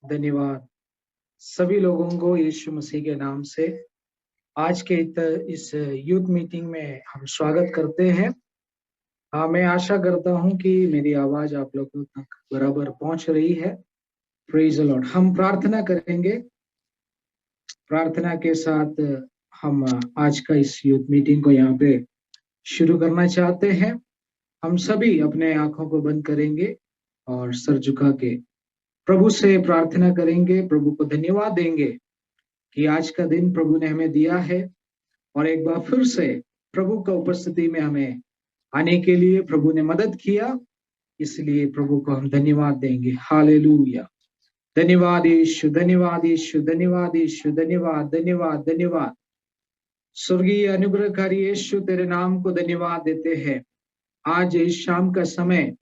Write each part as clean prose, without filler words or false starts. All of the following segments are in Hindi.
धन्यवाद सभी लोगों को यीशु मसीह के नाम से आज के इस यूथ मीटिंग में हम स्वागत करते हैं। मैं आशा करता हूं कि मेरी आवाज आप लोगों तक बराबर पहुंच रही है। Praise the Lord. हम प्रार्थना करेंगे। प्रार्थना के साथ हम आज का इस यूथ मीटिंग को यहाँ पे शुरू करना चाहते हैं। हम सभी अपने आंखों को बंद करेंगे और सर झुका के प्रभु से प्रार्थना करेंगे। प्रभु को धन्यवाद देंगे कि आज का दिन प्रभु ने हमें दिया है और एक बार फिर से प्रभु का उपस्थिति में हमें आने के लिए प्रभु ने मदद किया। इसलिए प्रभु को हम धन्यवाद देंगे। हालेलुया। धन्यवाद यीशु, धन्यवाद यीशु, धन्यवाद यीशु, धन्यवाद धन्यवाद धन्यवाद। स्वर्गीय अनुग्रहकारी यीशु, तेरे नाम को धन्यवाद देते हैं। आज इस शाम का समय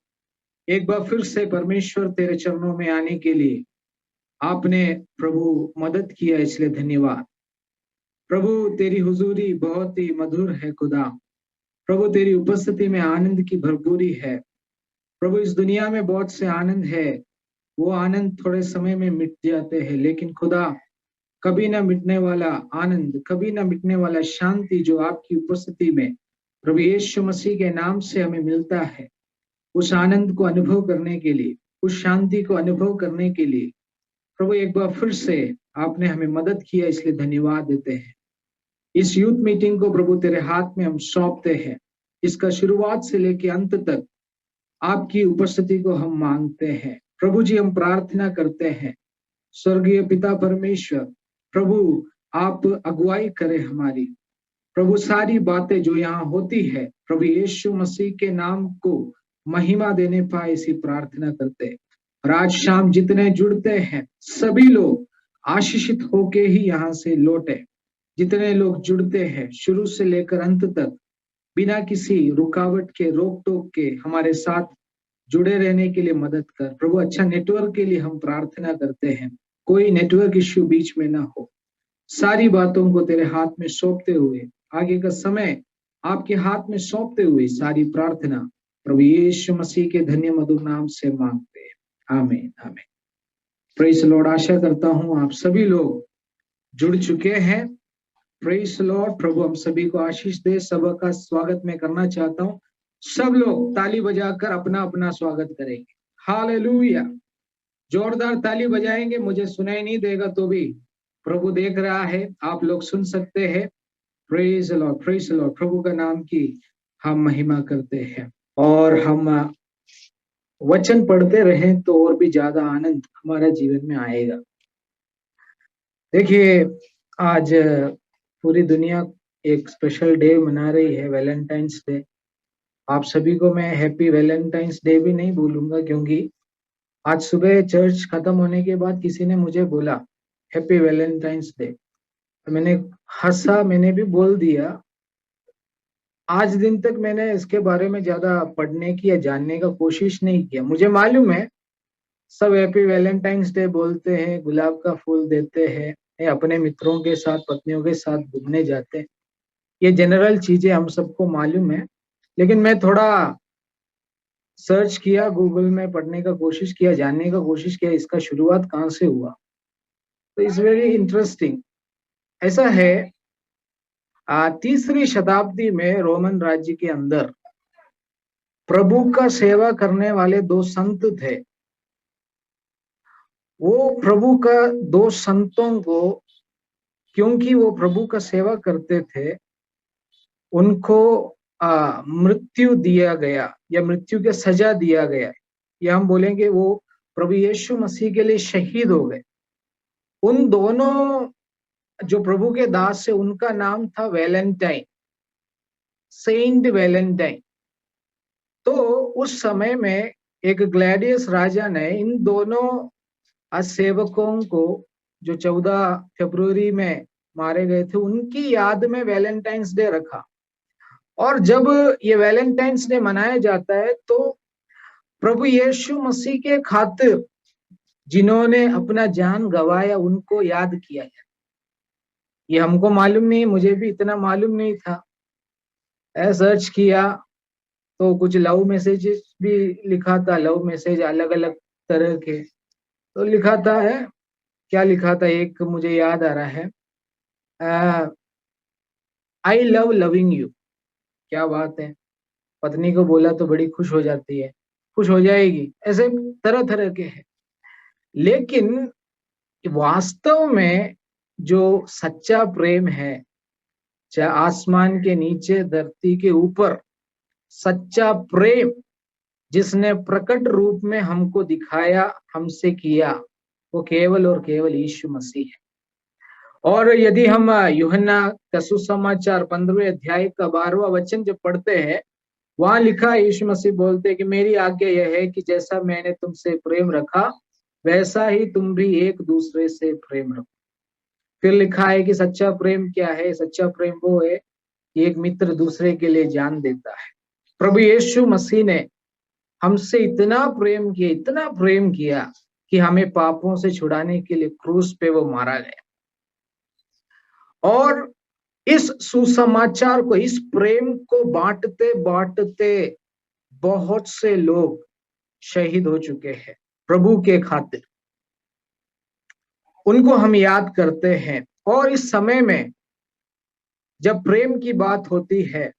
एक बार फिर से परमेश्वर तेरे चरणों में आने के लिए आपने प्रभु मदद किया, इसलिए धन्यवाद। प्रभु तेरी हुजूरी बहुत ही मधुर है खुदा। प्रभु तेरी उपस्थिति में आनंद की भरपूरी है। प्रभु इस दुनिया में बहुत से आनंद है, वो आनंद थोड़े समय में मिट जाते हैं, लेकिन खुदा कभी ना मिटने वाला आनंद, कभी ना मिटने वाला शांति जो आपकी उपस्थिति में प्रभु यीशु मसीह के नाम से हमें मिलता है, उस आनंद को अनुभव करने के लिए, उस शांति को अनुभव करने के लिए प्रभु एक बार फिर से आपने हमें मदद किया, इसलिए धन्यवाद देते हैं। इस यूथ मीटिंग को प्रभु तेरे हाथ में हम सौंपते हैं। इसका शुरुआत से लेकर अंत तक आपकी उपस्थिति को हम मांगते हैं। प्रभु जी, हम प्रार्थना करते हैं, स्वर्गीय पिता परमेश्वर, प्रभु आप अगुवाई करें हमारी। प्रभु सारी बातें जो यहाँ होती है प्रभु यीशु मसीह के नाम को महिमा देने पाए, इसी प्रार्थना करते हैं। और आज शाम जितने जुड़ते हैं सभी लोग आशीषित होके ही यहाँ से लौटे। जितने लोग जुड़ते हैं शुरू से लेकर अंत तक बिना किसी रुकावट के, रोक टोक के हमारे साथ जुड़े रहने के लिए मदद कर प्रभु। अच्छा नेटवर्क के लिए हम प्रार्थना करते हैं, कोई नेटवर्क इश्यू बीच में ना हो। सारी बातों को तेरे हाथ में सौंपते हुए, आगे का समय आपके हाथ में सौंपते हुए सारी प्रार्थना प्रभु यीशु मसीह के धन्य मधुर नाम से मांगते हैं। आमीन आमीन। Praise Lord. आशा करता हूं आप सभी लोग जुड़ चुके हैं। Praise Lord. प्रभु हम सभी को आशीष दे। सबका स्वागत मैं करना चाहता हूं। सब लोग ताली बजाकर अपना अपना स्वागत करेंगे। हालेलुया। जोरदार ताली बजाएंगे। मुझे सुनाई नहीं देगा तो भी प्रभु देख रहा है, आप लोग सुन सकते हैं। Praise Lord, praise Lord. प्रभु का नाम की हम महिमा करते हैं और हम वचन पढ़ते रहें तो और भी ज्यादा आनंद हमारा जीवन में आएगा। देखिए, आज पूरी दुनिया एक स्पेशल डे मना रही है, वैलेंटाइंस डे। आप सभी को मैं हैप्पी वैलेंटाइंस डे भी नहीं बोलूंगा, क्योंकि आज सुबह चर्च खत्म होने के बाद किसी ने मुझे बोला हैप्पी वैलेंटाइंस डे। मैंने हंसा, मैंने भी बोल दिया। आज दिन तक मैंने इसके बारे में ज्यादा पढ़ने की या जानने का कोशिश नहीं किया। मुझे मालूम है सब हैप्पी वैलेंटाइंस डे बोलते हैं, गुलाब का फूल देते हैं, अपने मित्रों के साथ, पत्नियों के साथ घूमने जाते हैं। ये जनरल चीजें हम सबको मालूम है, लेकिन मैं थोड़ा सर्च किया, गूगल में पढ़ने का कोशिश किया, जानने का कोशिश किया इसका शुरुआत कहाँ से हुआ। तो इट्स वेरी इंटरेस्टिंग। ऐसा है, तीसरी शताब्दी में रोमन राज्य के अंदर प्रभु का सेवा करने वाले दो संत थे। वो प्रभु का दो संतों को, क्योंकि वो प्रभु का सेवा करते थे, उनको मृत्यु दिया गया या मृत्यु के सजा दिया गया, या हम बोलेंगे वो प्रभु यीशु मसीह के लिए शहीद हो गए। उन दोनों जो प्रभु के दास से, उनका नाम था वैलेंटाइन, सेंट वैलेंटाइन। तो उस समय में एक ग्लैडियस राजा ने इन दोनों सेवकों को, जो 14 फरवरी में मारे गए थे, उनकी याद में वैलेंटाइंस डे रखा। और जब ये वैलेंटाइंस डे मनाया जाता है तो प्रभु यीशु मसीह के खातिर जिन्होंने अपना जान गंवाया उनको याद किया जाए। ये हमको मालूम नहीं, मुझे भी इतना मालूम नहीं था। सर्च किया तो कुछ लव मैसेजेस भी लिखा था, लव मैसेज अलग अलग तरह के। तो लिखा था है, क्या लिखा था, एक मुझे याद आ रहा है, आई लव लविंग यू। क्या बात है, पत्नी को बोला तो बड़ी खुश हो जाती है, खुश हो जाएगी, ऐसे तरह तरह के हैं। लेकिन वास्तव में जो सच्चा प्रेम है, चाहे आसमान के नीचे धरती के ऊपर, सच्चा प्रेम जिसने प्रकट रूप में हमको दिखाया, हमसे किया, वो केवल और केवल यीशु मसीह है। और यदि हम यूहन्ना का सुसमाचार 15वें अध्याय का 12वां वचन जब पढ़ते हैं, वहां लिखा है, यीशु मसीह बोलते हैं कि मेरी आज्ञा यह है कि जैसा मैंने तुमसे प्रेम रखा, वैसा ही तुम भी एक दूसरे से प्रेम रखो। फिर लिखा है कि सच्चा प्रेम क्या है? सच्चा प्रेम वो है कि एक मित्र दूसरे के लिए जान देता है। प्रभु यीशु मसीह ने हमसे इतना प्रेम किया, इतना प्रेम किया कि हमें पापों से छुड़ाने के लिए क्रूस पे वो मारा गया। और इस सुसमाचार को, इस प्रेम को बांटते बांटते बहुत से लोग शहीद हो चुके हैं प्रभु के खातिर। उनको हम याद करते हैं। और इस समय में जब प्रेम की बात होती है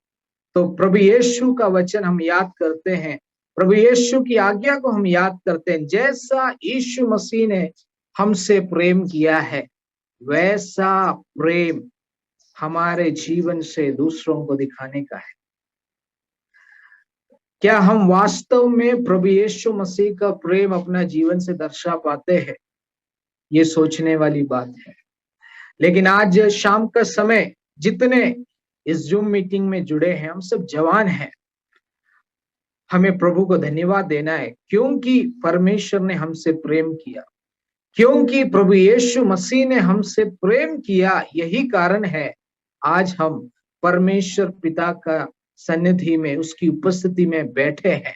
तो प्रभु यीशु का वचन हम याद करते हैं, प्रभु यीशु की आज्ञा को हम याद करते हैं। जैसा यीशु मसीह ने हमसे प्रेम किया है, वैसा प्रेम हमारे जीवन से दूसरों को दिखाने का है। क्या हम वास्तव में प्रभु यीशु मसीह का प्रेम अपना जीवन से दर्शा पाते हैं? ये सोचने वाली बात है। लेकिन आज शाम का समय जितने इस जूम मीटिंग में जुड़े हैं, हम सब जवान हैं। हमें प्रभु को धन्यवाद देना है, क्योंकि परमेश्वर ने हमसे प्रेम किया, क्योंकि प्रभु यीशु मसीह ने हमसे प्रेम किया। यही कारण है आज हम परमेश्वर पिता का सन्निधि में, उसकी उपस्थिति में बैठे हैं।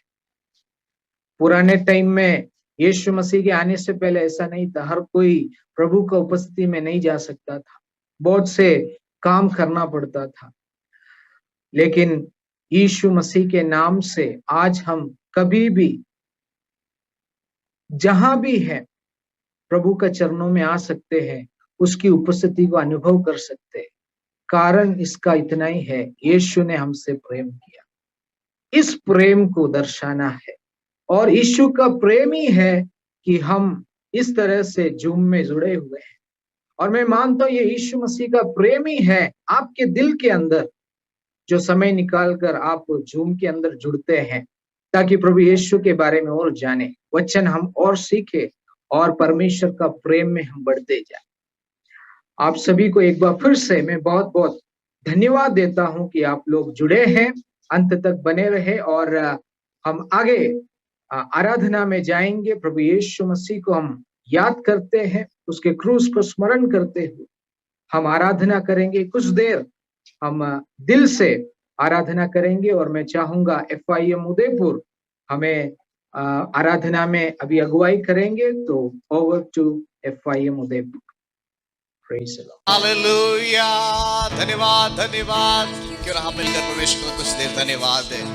पुराने टाइम में यीशु मसीह के आने से पहले ऐसा नहीं था, हर कोई प्रभु का उपस्थिति में नहीं जा सकता था, बहुत से काम करना पड़ता था। लेकिन यीशु मसीह के नाम से आज हम कभी भी, जहां भी है, प्रभु का चरणों में आ सकते हैं, उसकी उपस्थिति को अनुभव कर सकते हैं। कारण इसका इतना ही है, यीशु ने हमसे प्रेम किया। इस प्रेम को दर्शाना है, और यीशु का प्रेम ही है कि हम इस तरह से जूम में जुड़े हुए हैं। और मैं मानता हूं ये यीशु मसीह का प्रेम ही है आपके दिल के अंदर, जो समय निकालकर आप जूम के अंदर जुड़ते हैं, ताकि प्रभु यीशु के बारे में और जाने, वचन हम और सीखे, और परमेश्वर का प्रेम में हम बढ़ते जाए। आप सभी को एक बार फिर से मैं बहुत बहुत धन्यवाद देता हूं कि आप लोग जुड़े हैं, अंत तक बने रहे। और हम आगे आराधना में जाएंगे। प्रभु यीशु मसीह को हम याद करते हैं, उसके क्रूस को स्मरण करते हुए हम आराधना करेंगे। कुछ देर हम दिल से आराधना करेंगे, और मैं चाहूंगा FIM उदयपुर हमें आराधना में अभी अगुवाई करेंगे। तो over to FIM Udaipur. Praise the Lord. Hallelujah. धन्यवाद धन्यवाद। क्यों हम मिलकर परमेश्वर को कुछ देर धन्यवाद दें।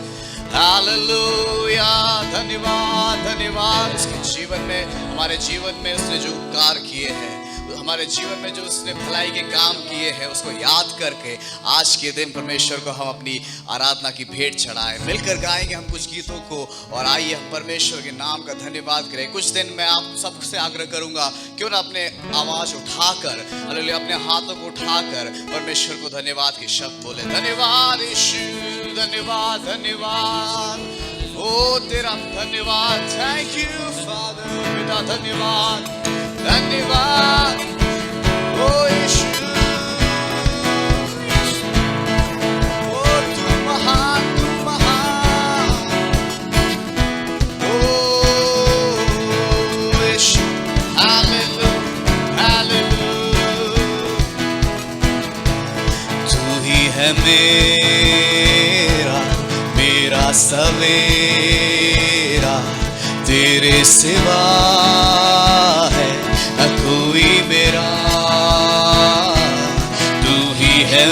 हालेलुया। धन्यवाद धन्यवाद। उसके जीवन में, हमारे जीवन में उसने जो उपकार किए हैं, हमारे जीवन में जो उसने भलाई के काम किए हैं, उसको याद करके आज के दिन परमेश्वर को हम अपनी आराधना की भेंट चढ़ाएं। मिलकर गाएंगे हम कुछ गीतों को, और आइए हम परमेश्वर के नाम का धन्यवाद करें। कुछ दिन मैं आप सबसे आग्रह करूंगा, क्यों ना अपने आवाज उठाकर, हालेलुया, अपने हाथों को उठाकर परमेश्वर को धन्यवाद के शब्द बोले। धन्यवाद यीशु, धन्यवाद धन्यवाद, ओ तेरा धन्यवाद। थैंक यू फादर, पिता धन्यवाद धन्यवाद, ओ यीशु, ओ तू महान, तू महान, ओ यीशु। Hallelujah hallelujah. तू ही है मेरा सवेरा, तेरे सिवा है न कोई मेरा। तू ही है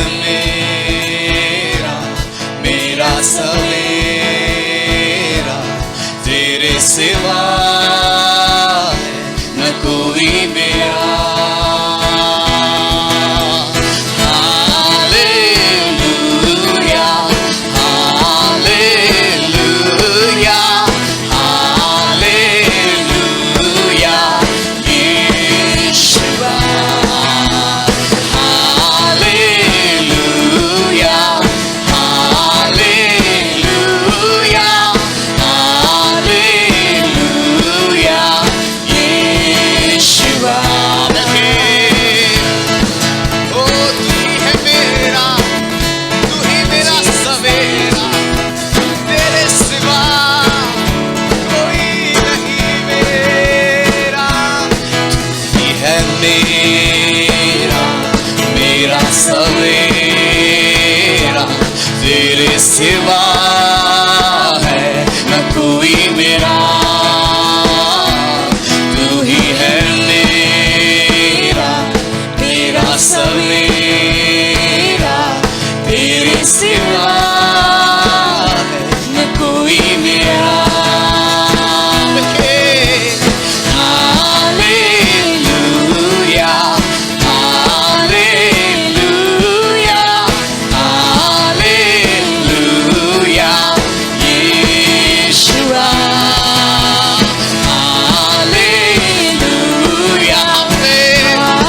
मेरा सवेरा, तेरे सिवा है न तेरे सिवा है न कोई मेरा, तू ही है मेरा, मेरा सवेरा, तेरे सिवा है न कोई मेरा। Hallelujah, hallelujah, hallelujah, Yeshua, hallelujah,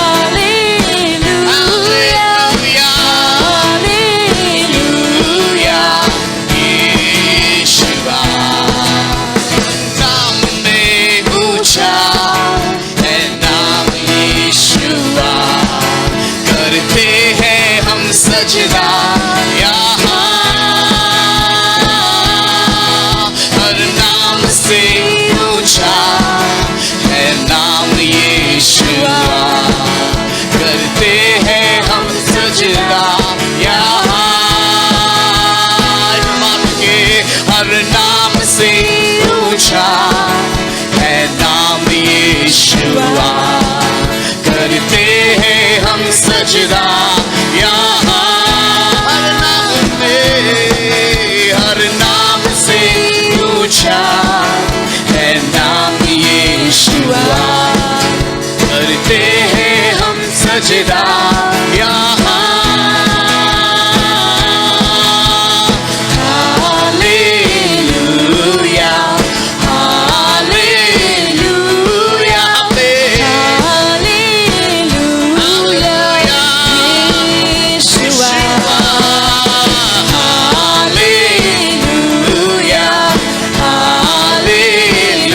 hallelujah, hallelujah, Yeshua. नाम में ऊंचा है नाम यीशुआ, करते हैं हम सजदा यहाँ, हर नाम से ऊंचा है नाम यीशुआ, करते हैं हम सजदा यहाँ, मान के हर नाम से ऊंचा है नाम यीशुआ, करते हैं हम सजदा यहाँ, हर नाम से ऊंचा है नाम यीशुआ, करते हैं हम सजदा यहाँ। Hallelujah, hallelujah, hallelujah, Yeshua, hallelujah, hallelujah,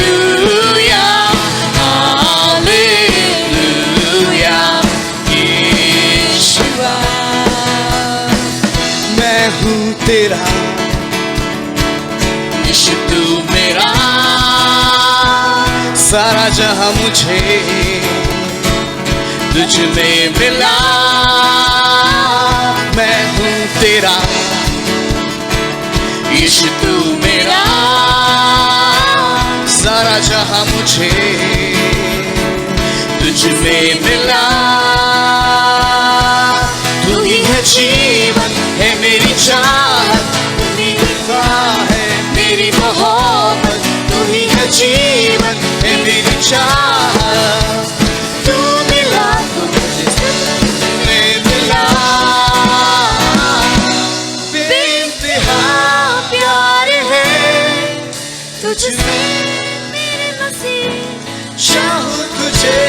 hallelujah, Yeshua. मैं हूँ तेरा, यीशु तू मेरा, सारा जहां मुझे तुझ में मिला। मैं हूँ तेरा, यीशु तू मेरा, सारा जहां मुझे तुझ में मिला। तू ही है जीवन, है मेरी चाहत, तू ही है मेरी मोहब्बत, तू ही है जीवन, है मेरी चाहत, तू मिला तो मुझे मैं मिला। बेइंतहा प्यार है तुझसे मेरे मसीह, चाहूं तुझे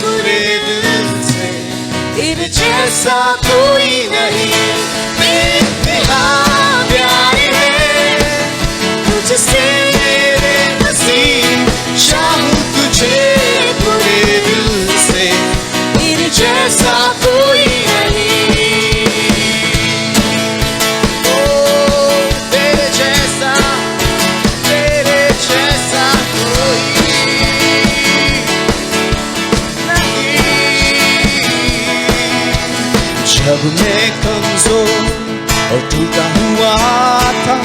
पूरे दिल से, तेरे जैसा कोई नहीं। बेइंतहा प्यार है तुझसे मेरे मसीह, चाहूं तुझे पूरे दिल से, तेरे जैसा कोई नहीं। ओ तेरे जैसा कोई नहीं। जब मैं कमजोर और टूटा हुआ था,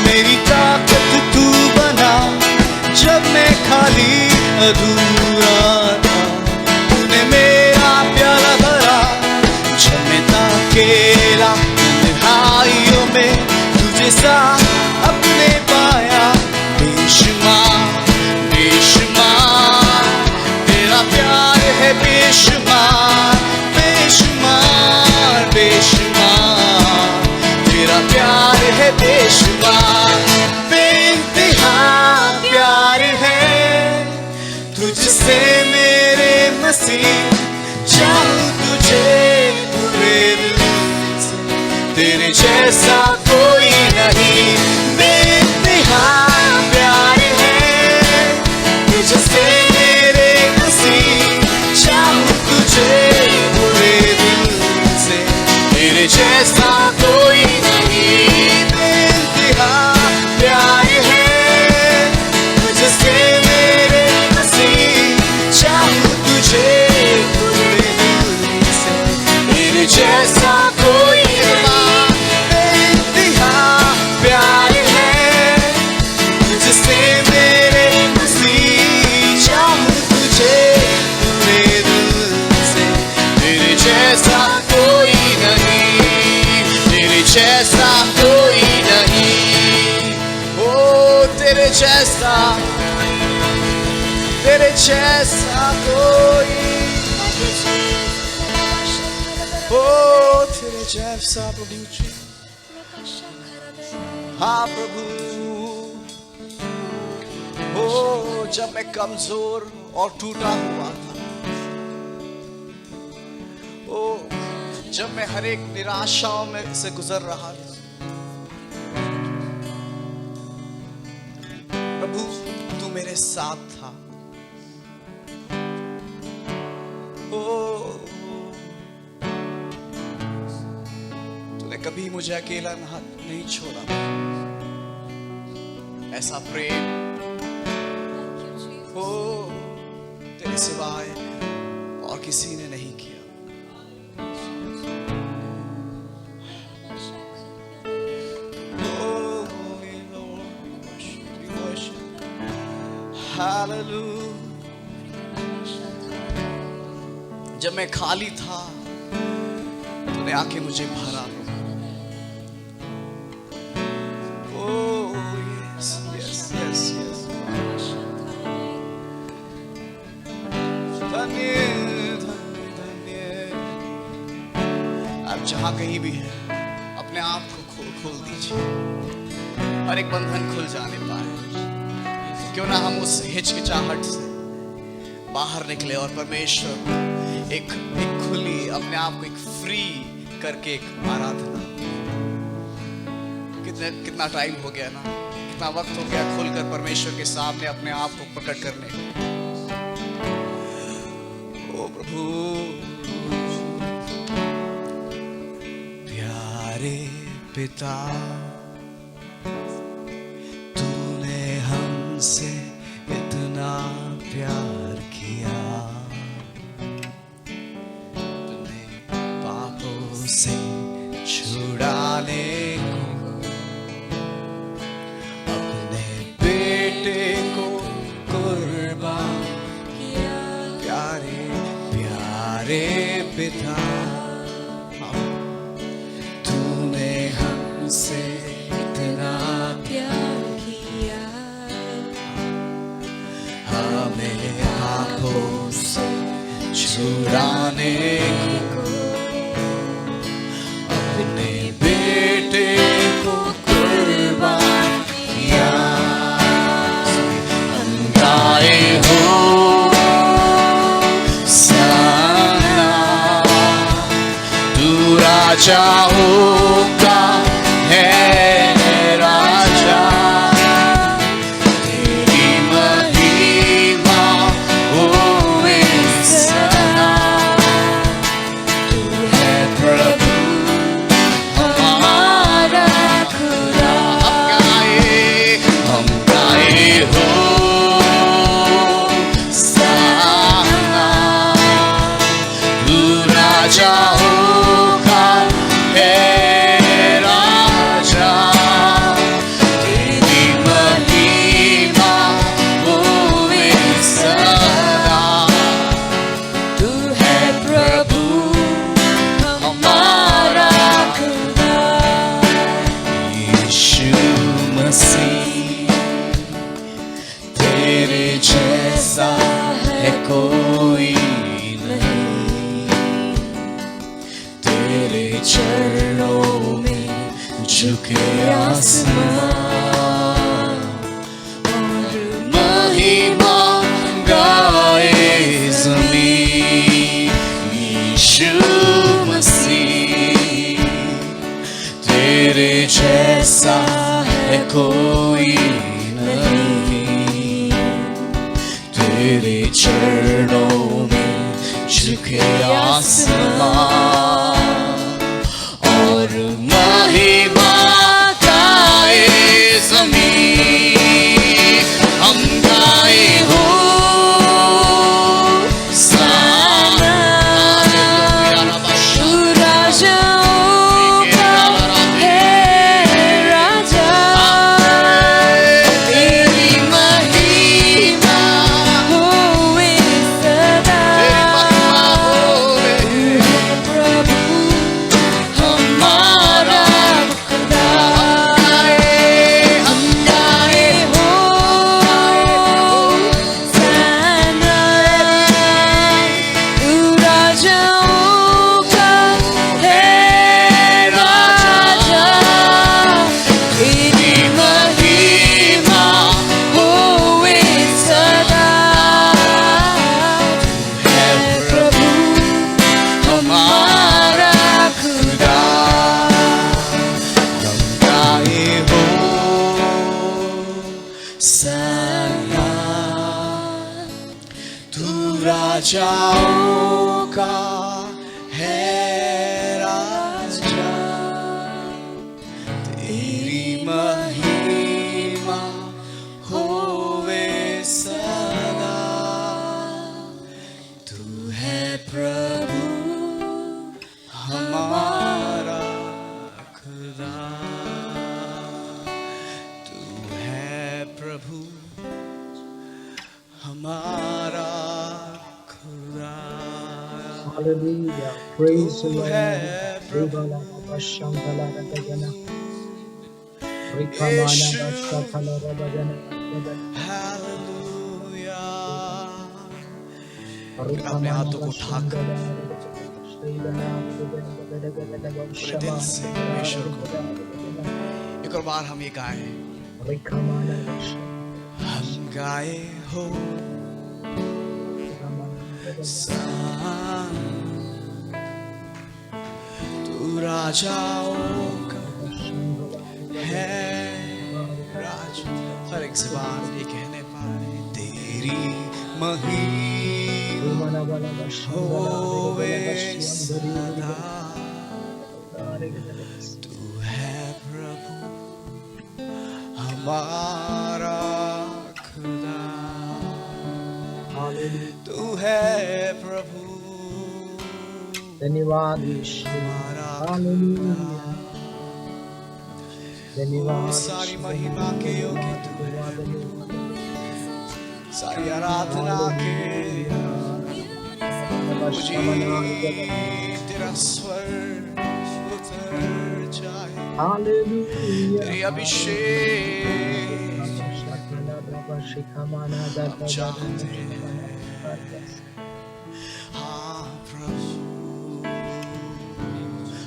मेरी ताकत तू बना। जब मैं खाली अधूरा था, तूने मेरा प्याला भरा। जब मैं था अकेला तन्हाइयों में, तुझे सा अपने पाया। बेशुमार बेशुमार तेरा प्यार है, बेशुमार बेशुमार बेशुमार तेरा प्यार है, बेशुमार। बेइंतहा प्यार है तुझसे मेरे मसीह, चाहूं तुझे पूरे दिल से, तेरे जैसा कोई नहीं। बेइंतहा प्यार है तुझसे मेरे मसीह, चाहूं तुझे पूरे दिल से, तेरे जैसा कोई नहीं। बेइंतहा प्यार है तुझसे मेरे मसीह, चाहूं तुझे पूरे दिल से, तेरे जैसा कोई नहीं। बेइंतहा जैसा कोई नहीं, ओ तेरे जैसा कोई, ओ तेरे जैसा प्रभु जी। हाँ प्रभु, ओ जब मैं कमजोर और टूटा हुआ था, ओ जब मैं हर एक निराशाओं में से गुजर रहा था, प्रभु तू मेरे साथ था। ओ तूने कभी मुझे अकेला नहीं छोड़ा। ऐसा प्रेम ओ तेरे सिवाय और किसी ने नहीं किया। Hallelujah. जब मैं खाली था तूने आके मुझे भरा। Oh yes, yes, yes, yes. धन्य धन्य धन्य। आप जहाँ कहीं भी हैं अपने आप को खोल दीजिए, हर एक बंधन खुल जाने पाए। क्यों ना हम उस हिचकिचाहट से बाहर निकले और परमेश्वर एक खुली, अपने आप को एक फ्री करके एक आराधना। कितना टाइम हो गया ना, कितना वक्त हो गया खुलकर परमेश्वर के सामने अपने आप को प्रकट करने को। ओ प्रभु, प्यारे पिता से इतना प्यार किया, अपने पापों से छुड़ाने को अपने बेटे को कुर्बान किया। प्यारे प्यारे पिता, तूने हमसे इतना प्यार किया, हमें पापों से छुड़ाने को अपने बेटे को कुर्बान किया। हम गाए हो सना, तू राजाओं का है राजा, कोई नहीं, तेरे चरणों में झुके आसमान और महिमा गाए ज़मीन। यीशु मसीह, तेरे जैसा है कोई नहीं, तेरे चरणों में झुके आसमान और महिमा गाए ज़मीन। हम गाए हो सना, तू राजाओं का है राजा, तेरी महिमा होवे सदा, प्रभु राजाओं का है राजा, तेरी महिमा होवे सदा। तू है प्रभु हमारा खुदा, तू है प्रभु हमारा खुदा। Hallelujah. Praise the तू Lord. है प्रभु यीशु। हालेलुया। अपने हाथों को उठाकर पूरे दिल से परमेश्वर को एक और बार हम ये गाएं। हम गाए हो तू राजाओं का है राजा। हर एक ज़बान ये कहने पाए तेरी महिमा होवे सदा। तू है प्रभु हमारा खुदा, तू है प्रभु धन्यवाद यीशु। हालेलुया। धन्यवाद। सारी महिमा के योग्य तू है, सारी आराधना के मुझे तेरा स्वर उतर जाए। हालेलुया। तेरी अभिषेक हम चाहते हैं। हाँ प्रभु,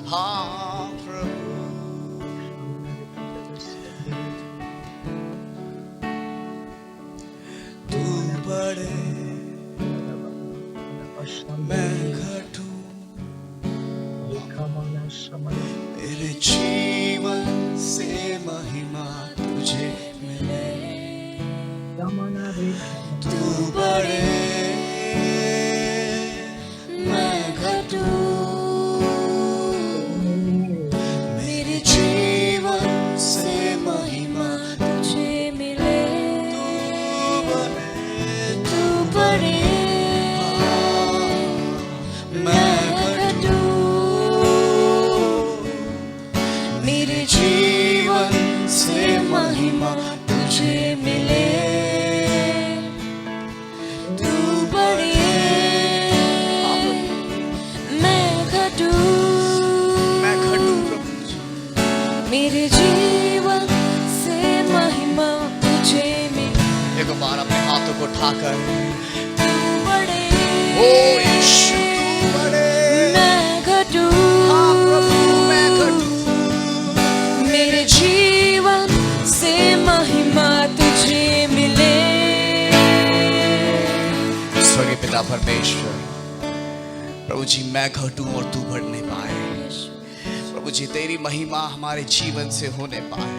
हाँ प्रभु, तू बड़े मैं घटूं, मेरे जीवन से महिमा तुझे मिले। तू बड़े मैं घटूं, मेरे जीवन से महिमा तुझे मिले। तू बड़े मैं घटूं, मेरे जीवन से महिमा तुझे मिले। तू बड़े मैं घटूं प्रभु, मेरे जीवन से महिमा तुझे मिले। एक बार अपने हाथों को उठाकर तू बड़े ओ यीशु, तू बड़े मैं घटूं, हाँ प्रभु मैं घटूं, मेरे जीवन से महिमा तुझे मिले। स्वर्गीय पिता परमेश्वर, प्रभु जी मैं घटूं और तू बढ़ नहीं पाए। प्रभु जी तेरी महिमा हमारे जीवन से होने पाए,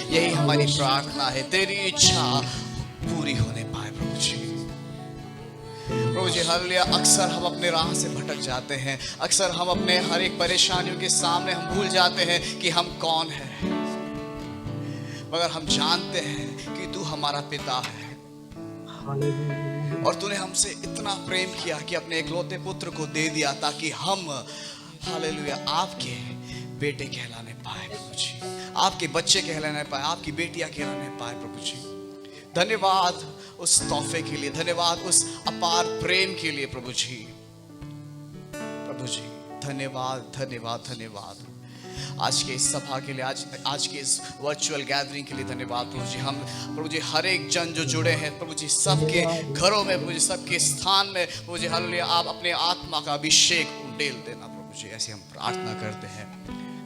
यही हमारी प्रार्थना है। तेरी इच्छा पूरी होने पाए प्रभु जी। प्रभु जी हालेलुया। अक्सर हम अपने राह से भटक जाते हैं, अक्सर हम अपने हर एक परेशानियों के सामने हम भूल जाते हैं कि हम कौन हैं, मगर हम जानते हैं कि तू हमारा पिता है और तूने हमसे इतना प्रेम किया कि अपने इकलौते पुत्र को दे दिया ताकि हम हालेलुया आपके बेटे कहलाने पाए प्रभु जी, आपके बच्चे कहलाने पाए, आपकी बेटियां कहलाने पाए प्रभु जी। धन्यवाद उस तोहफे के लिए, धन्यवाद उस अपार प्रेम के लिए प्रभु जी। प्रभु जी धन्यवाद धन्यवाद धन्यवाद आज के इस सभा के लिए, आज के इस वर्चुअल गैदरिंग के लिए धन्यवाद प्रभु जी। हम प्रभु जी हर एक जन जो जुड़े हैं प्रभु जी, सबके घरों में प्रभु जी, सबके स्थान में प्रभु जी हालेलुया आप अपने आत्मा का अभिषेक उंडेल देना प्रभु जी, ऐसे हम प्रार्थना करते हैं।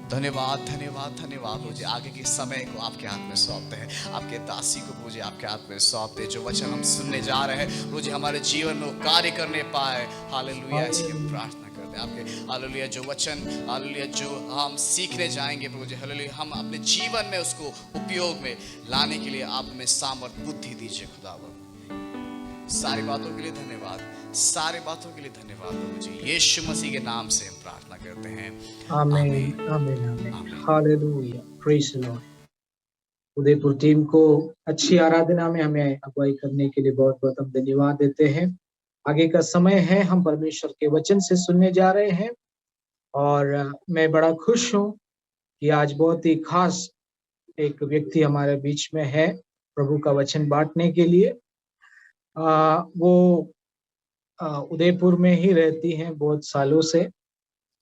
धन्यवाद धन्यवाद धन्यवाद प्रभु जी। आगे के समय को आपके हाथ में सौंपते हैं, आपके दासी को प्रभु जी आपके हाथ में सौंपते हैं। जो वचन हम सुनने जा रहे हैं प्रभु जी हमारे जीवन में कार्य करने पाए, हालेलुया ऐसी हम प्रार्थना करते हैं। आपके हालेलुया जो वचन हालेलुया जो हम सीखने जाएंगे प्रभु जी हालेलुया, हम अपने जीवन में उसको उपयोग में लाने के लिए आप हमें सामर्थ बुद्धि दीजिए खुदावन। सारी बातों के लिए धन्यवाद। सारे बातों के लिए धन्यवाद प्रभु जी। यीशु मसीह के नाम से हम प्रार्थना करते हैं, आमीन आमीन आमीन। आमीन। Hallelujah, praise the Lord. Udaipur team को अच्छी आराधना में हमें अगुवाई करने के लिए बहुत बहुत हम धन्यवाद देते हैं। आगे का समय है, हम परमेश्वर के वचन से सुनने जा रहे हैं और मैं बड़ा खुश हूँ कि आज बहुत ही खास एक व्यक्ति हमारे बीच में है प्रभु का वचन बांटने के लिए। वो उदयपुर में ही रहती हैं बहुत सालों से।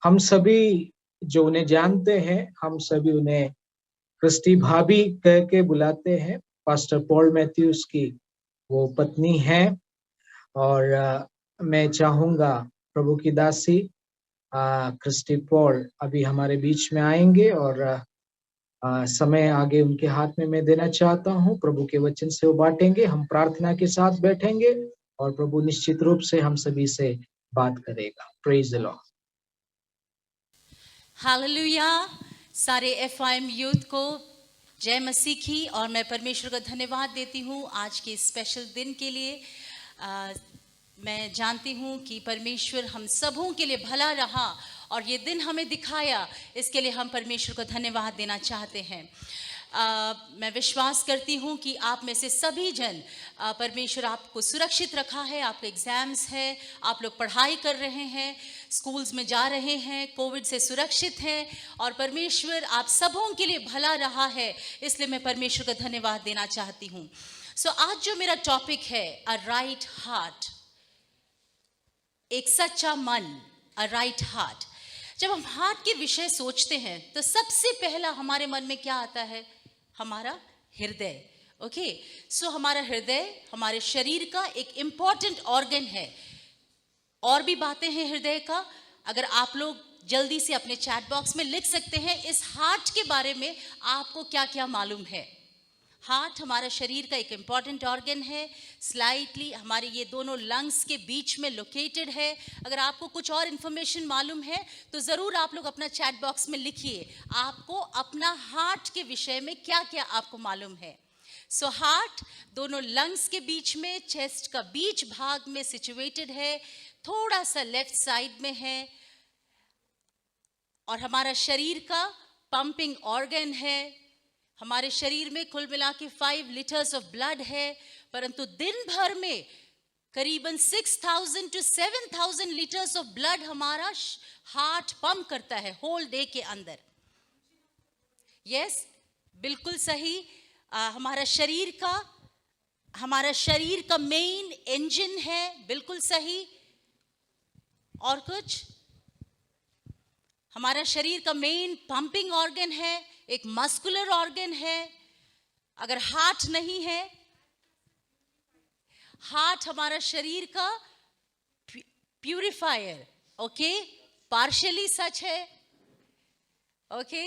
हम सभी जो उन्हें जानते हैं, हम सभी उन्हें क्रिस्टी भाभी कह के बुलाते हैं। पास्टर पॉल मैथ्यूज की वो पत्नी है और मैं चाहूंगा प्रभु की दासी क्रिस्टी पॉल अभी हमारे बीच में आएंगे और समय आगे उनके हाथ में मैं देना चाहता हूँ। प्रभु के वचन से वो बांटेंगे, हम प्रार्थना के साथ बैठेंगे और प्रभु निश्चित रूप से हम सभी से बात करेगा। Praise the Lord. हालेलुया। सारे एफआईएम यूथ को जय मसीह की। और मैं परमेश्वर का धन्यवाद देती हूँ आज के स्पेशल दिन के लिए। मैं जानती हूँ कि परमेश्वर हम सबों के लिए भला रहा और ये दिन हमें दिखाया, इसके लिए हम परमेश्वर को धन्यवाद देना चाहते हैं। मैं विश्वास करती हूँ कि आप में से सभी जन परमेश्वर आपको सुरक्षित रखा है। आपके एग्जाम्स है, आप लोग पढ़ाई कर रहे हैं, स्कूल्स में जा रहे हैं, कोविड से सुरक्षित हैं और परमेश्वर आप सबों के लिए भला रहा है, इसलिए मैं परमेश्वर का धन्यवाद देना चाहती हूँ। आज जो मेरा टॉपिक है, अ राइट हार्ट, एक सच्चा मन, अ राइट हार्ट। जब हम हार्ट के विषय सोचते हैं तो सबसे पहला हमारे मन में क्या आता है? हमारा हृदय। ओके, हमारा हृदय हमारे शरीर का एक इम्पॉर्टेंट ऑर्गन है। और भी बातें हैं हृदय का, अगर आप लोग जल्दी से अपने चैट बॉक्स में लिख सकते हैं इस हार्ट के बारे में आपको क्या क्या मालूम है। हार्ट हमारा शरीर का एक इम्पॉर्टेंट ऑर्गन है, स्लाइटली हमारे ये दोनों लंग्स के बीच में लोकेटेड है। अगर आपको कुछ और इन्फॉर्मेशन मालूम है तो ज़रूर आप लोग अपना चैट बॉक्स में लिखिए, आपको अपना हार्ट के विषय में क्या क्या आपको मालूम है। हार्ट दोनों लंग्स के बीच में, चेस्ट का बीच भाग में सिचुएटेड है, थोड़ा सा लेफ्ट साइड में है और हमारा शरीर का पंपिंग ऑर्गन है। हमारे शरीर में कुल मिला के 5 लीटर्स ऑफ ब्लड है, परंतु दिन भर में करीबन 6000 to 7000 लीटर्स ऑफ ब्लड हमारा हार्ट पंप करता है होल डे के अंदर। यस, बिल्कुल सही। हमारा शरीर का मेन इंजन है, बिल्कुल सही। और कुछ? हमारा शरीर का मेन पंपिंग ऑर्गन है, एक मस्कुलर ऑर्गन है। अगर हार्ट नहीं है, हार्ट हमारा शरीर का प्यूरिफायर। ओके, पार्शियली सच है। ओके,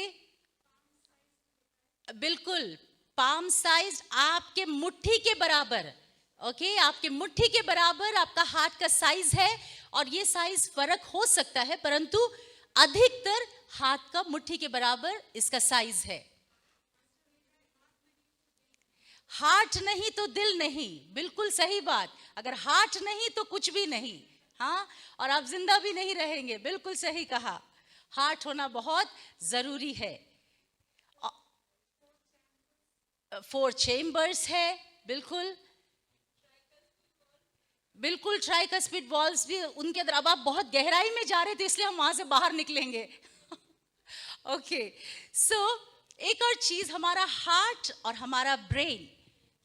बिल्कुल पाम साइज, आपके मुट्ठी के बराबर। ओके, आपके मुट्ठी के बराबर आपका हार्ट का साइज है और ये साइज फर्क हो सकता है, परंतु अधिकतर हाथ का मुट्ठी के बराबर इसका साइज है। हार्ट नहीं तो दिल नहीं, बिल्कुल सही बात। अगर हार्ट नहीं तो कुछ भी नहीं, हाँ, और आप जिंदा भी नहीं रहेंगे, बिल्कुल सही कहा। हार्ट होना बहुत जरूरी है। 4 चेम्बर्स है, बिल्कुल बिल्कुल। ट्राइकस्पिड वॉल्व्स भी उनके अंदर। अब आप बहुत गहराई में जा रहे थे इसलिए हम वहां से बाहर निकलेंगे। ओके, एक और चीज, हमारा हार्ट और हमारा ब्रेन,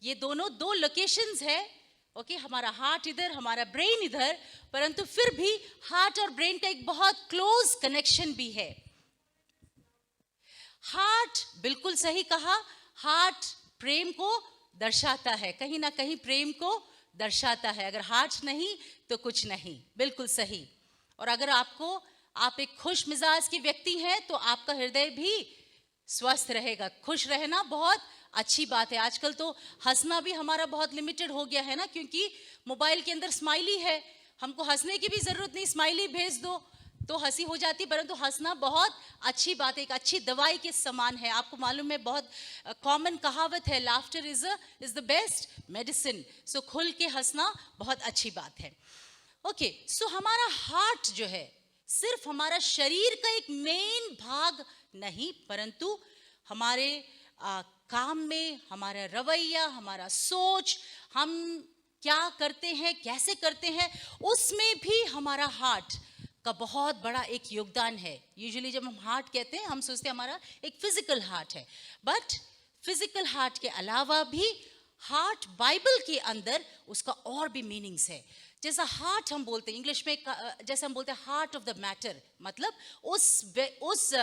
ये दोनों 2 लोकेशंस है। ओके, हमारा हार्ट इधर, हमारा ब्रेन इधर, परंतु फिर भी हार्ट और ब्रेन का एक बहुत क्लोज कनेक्शन भी है। हार्ट, बिल्कुल सही कहा, हार्ट प्रेम को दर्शाता है, कहीं ना कहीं प्रेम को दर्शाता है। अगर हार्ट नहीं तो कुछ नहीं, बिल्कुल सही। और अगर आप एक खुश मिजाज के व्यक्ति हैं तो आपका हृदय भी स्वस्थ रहेगा। खुश रहना बहुत अच्छी बात है। आजकल तो हंसना भी हमारा बहुत लिमिटेड हो गया है ना, क्योंकि मोबाइल के अंदर स्माइली है, हमको हंसने की भी जरूरत नहीं, स्माइली भेज दो तो हंसी हो जाती। परंतु हंसना बहुत अच्छी बात है, एक अच्छी दवाई के समान है। आपको मालूम है, बहुत कॉमन कहावत है, laughter is the best medicine. खुल के हंसना बहुत अच्छी बात है। ओके, सो हमारा हार्ट जो है सिर्फ हमारा शरीर का एक मेन भाग नहीं, परंतु हमारे काम में, हमारा रवैया, हमारा सोच, हम क्या करते हैं, कैसे करते हैं, उसमें भी हमारा हार्ट का बहुत बड़ा एक योगदान है। यूजुअली जब हम हार्ट कहते हैं हम सोचते हैं हमारा एक फिजिकल हार्ट है, बट फिजिकल हार्ट के अलावा भी हार्ट बाइबल के अंदर उसका और भी मीनिंग्स है। जैसा हार्ट हम बोलते हैं इंग्लिश में, जैसे हम बोलते हैं हार्ट ऑफ द मैटर, मतलब उस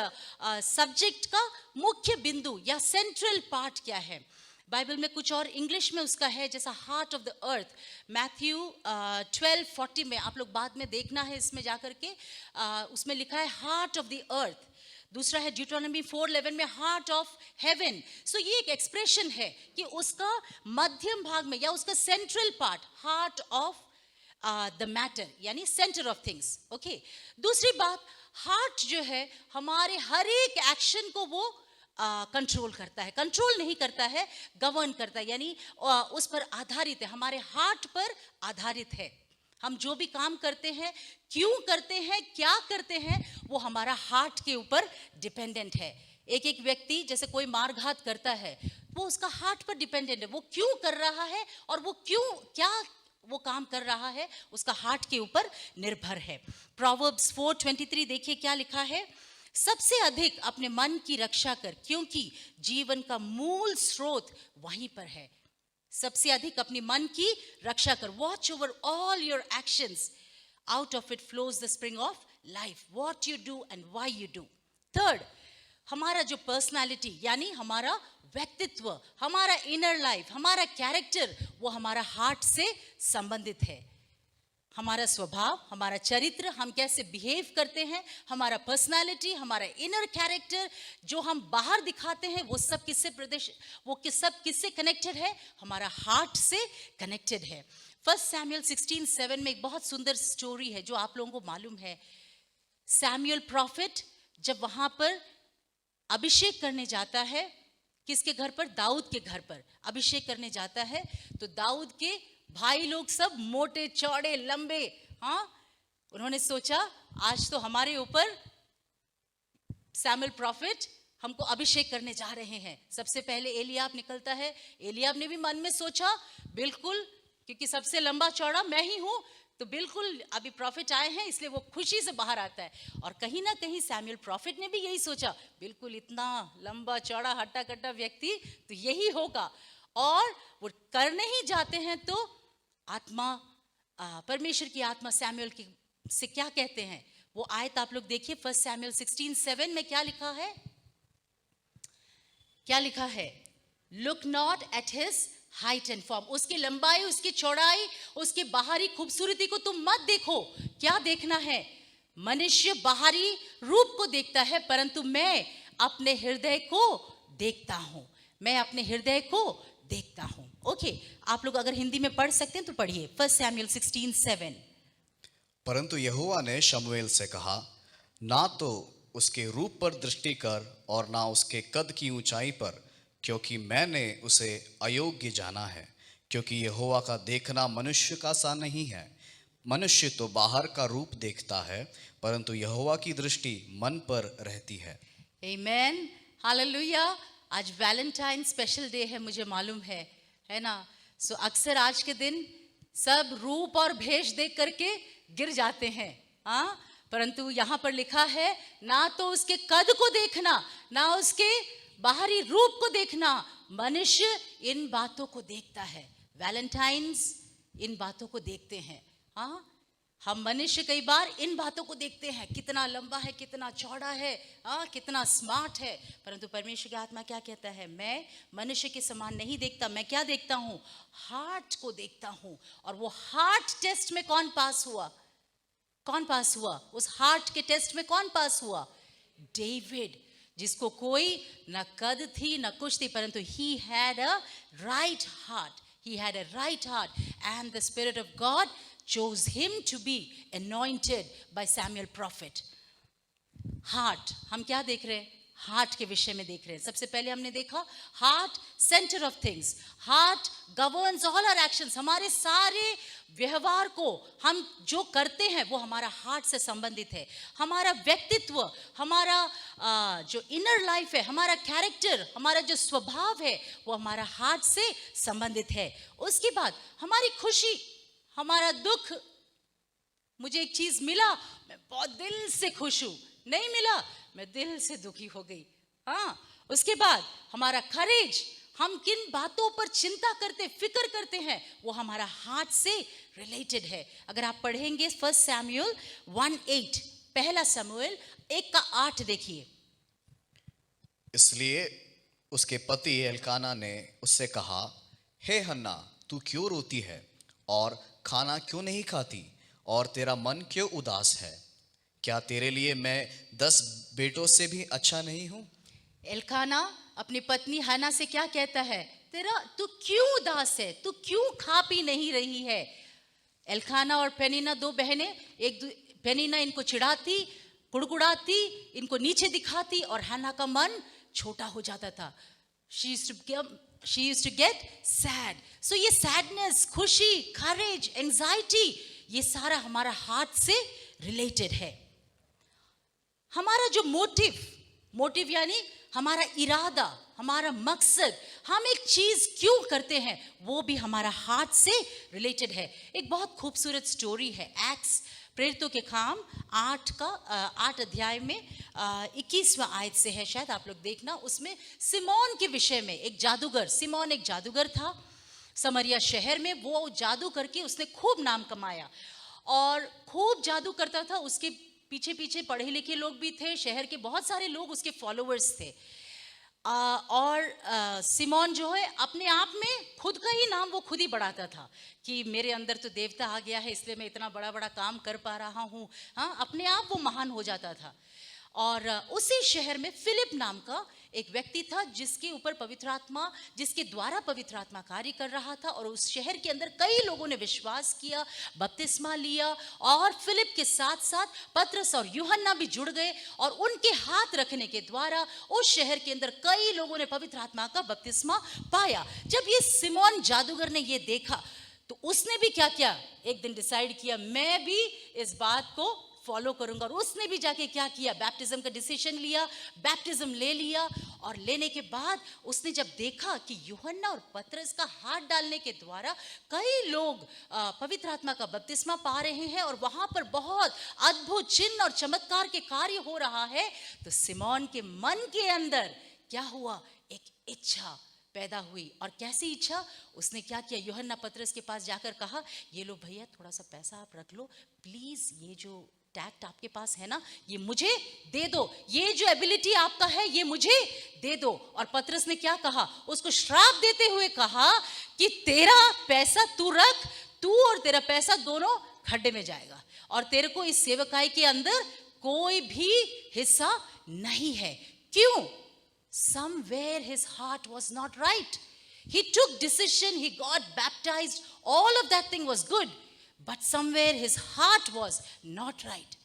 सब्जेक्ट का मुख्य बिंदु या सेंट्रल पार्ट क्या है। बाइबल में कुछ और इंग्लिश में उसका है, जैसा heart of the earth, Matthew 12:40 में, आप लोग बाद में देखना है इसमें जाकर के, उसमें लिखा है हार्ट ऑफ द अर्थ। दूसरा है ड्यूटोनॉमी 4:11 में हार्ट ऑफ हेवन। सो ये एक एक्सप्रेशन है कि उसका मध्यम भाग में या उसका central part, heart of the matter, यानी सेंटर ऑफ थिंग्स। ओके, दूसरी बात, हार्ट जो है हमारे हर एक एक्शन को वो कंट्रोल करता है, कंट्रोल नहीं करता है, गवर्न करता है, यानी उस पर आधारित है, हमारे हार्ट पर आधारित है। हम जो भी काम करते हैं, क्यों करते हैं, क्या करते हैं, वो हमारा हार्ट के ऊपर डिपेंडेंट है। एक एक व्यक्ति जैसे कोई मारघात करता है, वो उसका हार्ट पर डिपेंडेंट है, वो क्यों कर रहा है और वो क्यों, क्या वो काम कर रहा है, उसका हार्ट के ऊपर निर्भर है। प्रोवर्ब्स 4:23 देखिए क्या लिखा है, सबसे अधिक अपने मन की रक्षा कर, क्योंकि जीवन का मूल स्रोत वहीं पर है। सबसे अधिक अपने मन की रक्षा कर, watch over all your actions, out of it flows the spring of life, what you do and why you do. Third, हमारा जो पर्सनालिटी यानी हमारा व्यक्तित्व, हमारा इनर लाइफ, हमारा कैरेक्टर, वो हमारा हार्ट से संबंधित है। हमारा स्वभाव, हमारा चरित्र, हम कैसे बिहेव करते हैं, हमारा पर्सनालिटी, हमारा इनर कैरेक्टर, जो हम बाहर दिखाते हैं, वो सब किससे कनेक्टेड है, हमारा हार्ट से कनेक्टेड है। 1 सैमुअल 16:7 में एक बहुत सुंदर स्टोरी है जो आप लोगों को मालूम है। सैमुअल प्रॉफिट जब वहां पर अभिषेक करने जाता है, किसके घर पर, दाऊद के घर पर अभिषेक करने जाता है, तो दाऊद के भाई लोग सब मोटे चौड़े लंबे, हाँ, उन्होंने सोचा आज तो हमारे ऊपर सैमुअल प्रॉफिट हमको अभिषेक करने जा रहे हैं। सबसे पहले एलियाब निकलता है। एलियाब ने भी मन में सोचा, बिल्कुल, क्योंकि सबसे लंबा चौड़ा मैं ही हूं, तो बिल्कुल अभी प्रॉफिट आए हैं, इसलिए वो खुशी से बाहर आता है। और कहीं ना कहीं सैमुअल प्रॉफिट ने भी यही सोचा, बिल्कुल इतना लंबा चौड़ा हट्टा कट्टा व्यक्ति तो यही होगा। और वो करने ही जाते हैं तो आत्मा, परमेश्वर की आत्मा सैमुअल की से क्या कहते हैं, वो आयत आप लोग देखिए। 1 सैमुअल 16:7 में क्या लिखा है, क्या लिखा है, look not at his height and form, उसकी लंबाई, उसकी चौड़ाई, उसकी बाहरी खूबसूरती को तुम मत देखो। क्या देखना है, मनुष्य बाहरी रूप को देखता है, परंतु मैं अपने हृदय को देखता हूं, मैं अपने हृदय को देखता हूं। ओके, आप लोग अगर हिंदी में पढ़ सकते हैं तो पढ़िए 1 सैमुअल 16:7। परंतु यहोवा ने शमूएल से कहा, ना तो उसके रूप पर दृष्टि कर और ना उसके कद की ऊंचाई पर, क्योंकि मैंने उसे अयोग्य जाना है। क्योंकि यहोवा का देखना मनुष्य का सा नहीं है, मनुष्य तो बाहर का रूप देखता है, परंतु यहोवा की दृष्टि मन पर रहती है। आमीन, हालेलुया। आज वैलेंटाइन स्पेशल डे है, मुझे मालूम है ना। सो अक्सर आज के दिन सब रूप और भेष देख करके गिर जाते हैं, हाँ, परंतु यहाँ पर लिखा है, ना तो उसके कद को देखना, ना उसके बाहरी रूप को देखना, मनुष्य इन बातों को देखता है। वैलेंटाइन्स इन बातों को देखते हैं, हाँ, हम मनुष्य कई बार इन बातों को देखते हैं, कितना लंबा है, कितना चौड़ा है, कितना स्मार्ट है, परंतु परमेश्वर की आत्मा क्या कहता है, मैं मनुष्य के समान नहीं देखता, मैं क्या देखता हूं, हार्ट को देखता हूं। और वो हार्ट टेस्ट में कौन पास हुआ, कौन पास हुआ, उस हार्ट के टेस्ट में कौन पास हुआ, डेविड, जिसको कोई न कद थी न कुछ थी, परंतु he had a right heart, he had a right heart, and the Spirit of God chose him to be anointed by Samuel prophet. Heart, हम क्या देख रहे हैं, हार्ट के विषय में देख रहे हैं। सबसे पहले हमने देखा heart centre of things, heart governs all our actions. हमारे सारे व्यवहार को हम जो करते हैं वो हमारा हार्ट से संबंधित है। हमारा व्यक्तित्व, हमारा जो इनर लाइफ है, हमारा कैरेक्टर, हमारा जो स्वभाव है वो हमारा हार्ट से संबंधित है। उसके बाद हमारी खुशी, हमारा दुख, मुझे एक चीज मिला मैं बहुत दिल से खुश हूं, नहीं मिला मैं दिल से दुखी हो गई। हाँ, उसके बाद हमारा करेज, हम किन बातों पर चिंता करते, फिक्र करते हैं, वो हमारा हार्ट से रिलेटेड है। अगर आप पढ़ेंगे 1 सैमुएल 1:8, पहला समूएल 1:8 देखिए। इसलिए उसके पति एल्काना ने उससे कहा, हे हन्ना, तू क्यों रोती है और खाना क्यों नहीं खाती और तेरा मन क्यों उदास है? क्या तेरे लिए मैं 10 बेटों से भी अच्छा नहीं हूं? एल्काना अपनी पत्नी हन्ना से क्या कहता है? तू क्यों उदास है, तू क्यों खा पी नहीं रही है? एल्काना और पेनिना 2 बहनें, पेनिना इनको चिढ़ाती, कुड़कुड़ाती, इनको नीचे दिखाती और हन्ना का मन छोटा हो जाता था। She used to get sad. So ये sadness, खुशी, courage, anxiety, ये सारा हमारा हार्ट से रिलेटेड है। हमारा जो मोटिव यानी हमारा इरादा, हमारा मकसद, हम एक चीज क्यों करते हैं, वो भी हमारा हार्ट से रिलेटेड है। एक बहुत खूबसूरत स्टोरी है, एक्ट्स प्रेरितों के काम 8 अध्याय में 21वां आयत से है, शायद आप लोग देखना। उसमें सिमोन के विषय में, एक जादूगर, सिमोन एक जादूगर था समरिया शहर में। वो जादू करके उसने खूब नाम कमाया और खूब जादू करता था। उसके पीछे पीछे पढ़े लिखे लोग भी थे, शहर के बहुत सारे लोग उसके फॉलोअर्स थे। और सिमोन जो है अपने आप में खुद का ही नाम वो खुद ही बढ़ाता था कि मेरे अंदर तो देवता आ गया है, इसलिए मैं इतना बड़ा बड़ा काम कर पा रहा हूँ। हाँ, अपने आप वो महान हो जाता था। और उसी शहर में फिलिप नाम का एक व्यक्ति था जिसके द्वारा पवित्र आत्मा कार्य कर रहा था। और उस शहर के अंदर कई लोगों ने विश्वास किया, बपतिस्मा लिया, और फिलिप के साथ साथ पतरस और यूहन्ना भी जुड़ गए। और उनके हाथ रखने के द्वारा उस शहर के अंदर कई लोगों ने पवित्र आत्मा का बपतिस्मा पाया। जब ये सिमोन जादूगर ने ये देखा तो उसने भी क्या किया, एक दिन डिसाइड किया मैं भी इस बात को फॉलो करूंगा। और उसने भी जाके क्या किया, बैप्टिज्म का डिसीजन लिया, बैप्टिज्म ले लिया। और लेने के बाद उसने जब देखा कि यूहन्ना और पतरस का हाथ डालने के द्वारा कई लोग पवित्र आत्मा का बपतिस्मा पा रहे हैं और वहां पर बहुत अद्भुत चिन्ह और चमत्कार के कार्य हो रहा है, तो सिमोन के मन के अंदर क्या हुआ, एक इच्छा पैदा हुई। और कैसी इच्छा, उसने क्या किया, यूहन्ना पतरस के पास जाकर कहा, ये लो भैया, थोड़ा सा पैसा आप रख लो प्लीज, ये जो टैक्ट आपके पास है ना, ये मुझे दे दो, ये जो एबिलिटी आपका है ये मुझे दे दो। और पतरस ने क्या कहा, उसको श्राप देते हुए कहा कि तेरा पैसा तू रख, तू और तेरा पैसा दोनों खड्डे में जाएगा और तेरे को इस सेवकाई के अंदर कोई भी हिस्सा नहीं है। क्यों? Somewhere his heart was not right. He took decision, he got baptized, all of that thing was good, but somewhere his heart was not right.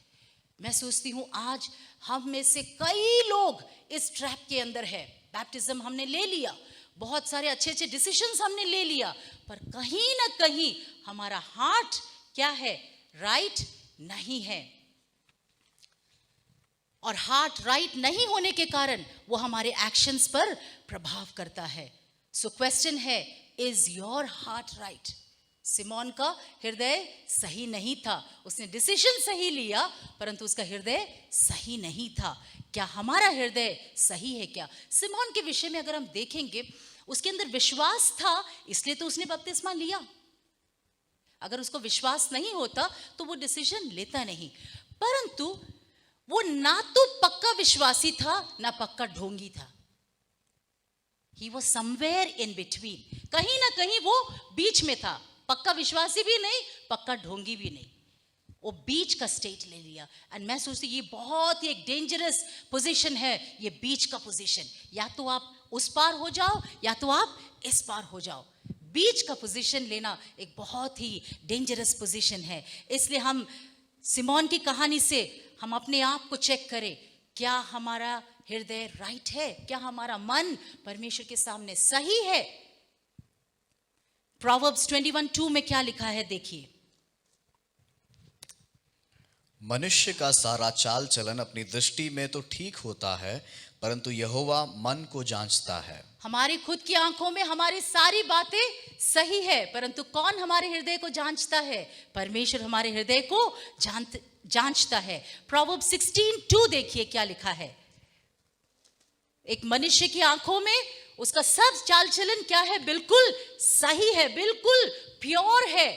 मैं सोचती हूँ आज हम में से कई लोग इस ट्रैप के अंदर है। बैप्टिज्म हमने ले लिया, बहुत सारे अच्छे अच्छे डिसीजंस हमने ले लिया, पर कहीं ना कहीं हमारा हार्ट क्या है, राइट नहीं है। और हार्ट राइट नहीं होने के कारण वो हमारे एक्शंस पर प्रभाव करता है। सो क्वेश्चन है, is your heart right? Simon का हृदय सही नहीं था, उसने डिसीजन सही लिया परंतु उसका हृदय सही नहीं था। क्या हमारा हृदय सही है क्या? सिमोन के विषय में अगर हम देखेंगे, उसके अंदर विश्वास था इसलिए तो उसने बपतिस्मा लिया। अगर उसको विश्वास नहीं होता तो वो डिसीजन लेता नहीं। परंतु वो ना तो पक्का विश्वासी था ना पक्का ढोंगी था। He was somewhere in between. कहीं ना कहीं वो बीच में था, पक्का विश्वासी भी नहीं, पक्का ढोंगी भी नहीं, वो बीच का स्टेट ले लिया। एंड मैं सोचती ये बहुत ही एक डेंजरस पोजीशन है, ये बीच का पोजीशन। या तो आप उस पार हो जाओ या तो आप इस पार हो जाओ। बीच का पोजीशन लेना एक बहुत ही डेंजरस पोजीशन है। इसलिए हम सिमोन की कहानी से हम अपने आप को चेक करें, क्या हमारा हृदय राइट है? क्या हमारा मन परमेश्वर के सामने सही है? प्रोवर्ब्स 21:2 में क्या लिखा है देखिए। मनुष्य का सारा चाल चलन अपनी दृष्टि में तो ठीक होता है, परंतु यहोवा मन को जांचता है। हमारी खुद की आंखों में हमारी सारी बातें सही है, परंतु कौन हमारे हृदय को जांचता है? परमेश्वर हमारे हृदय को जांचता है। प्रोवर्ब्स 16:2 देखिए क्या लिखा है। एक मनुष्य की आंखों में उसका सब चाल चलन क्या है? बिल्कुल सही है, बिल्कुल प्योर है,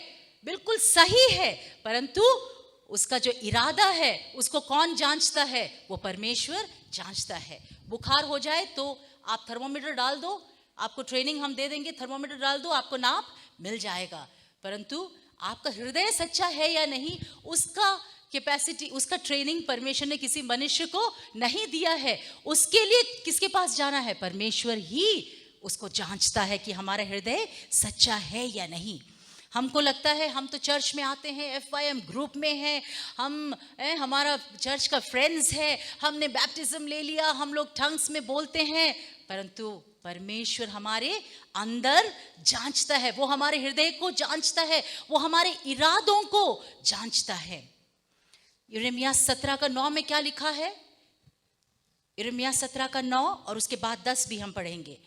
बिल्कुल सही है, परंतु उसका जो इरादा है उसको कौन जांचता है? वो परमेश्वर जांचता है। बुखार हो जाए तो आप थर्मोमीटर डाल दो, आपको ट्रेनिंग हम दे देंगे, थर्मोमीटर डाल दो, आपको नाप मिल जाएगा, परंतु आपका हृदय सच्चा है या नहीं, उसका कैपेसिटी, उसका ट्रेनिंग परमेश्वर ने किसी मनुष्य को नहीं दिया है। उसके लिए किसके पास जाना है? परमेश्वर ही उसको जांचता है कि हमारा हृदय सच्चा है या नहीं। हमको लगता है हम तो चर्च में आते हैं, FYM ग्रुप में हैं, हमारा चर्च का फ्रेंड्स है, हमने बैप्टिज्म ले लिया, हम लोग टंग्स में बोलते हैं, परंतु परमेश्वर हमारे अंदर जांचता है, वो हमारे हृदय को जांचता है, वो हमारे इरादों को जांचता है। यिर्मयाह 17:9 में क्या लिखा है? यिर्मयाह 17:9 और उसके बाद 10 भी हम पढ़ेंगे।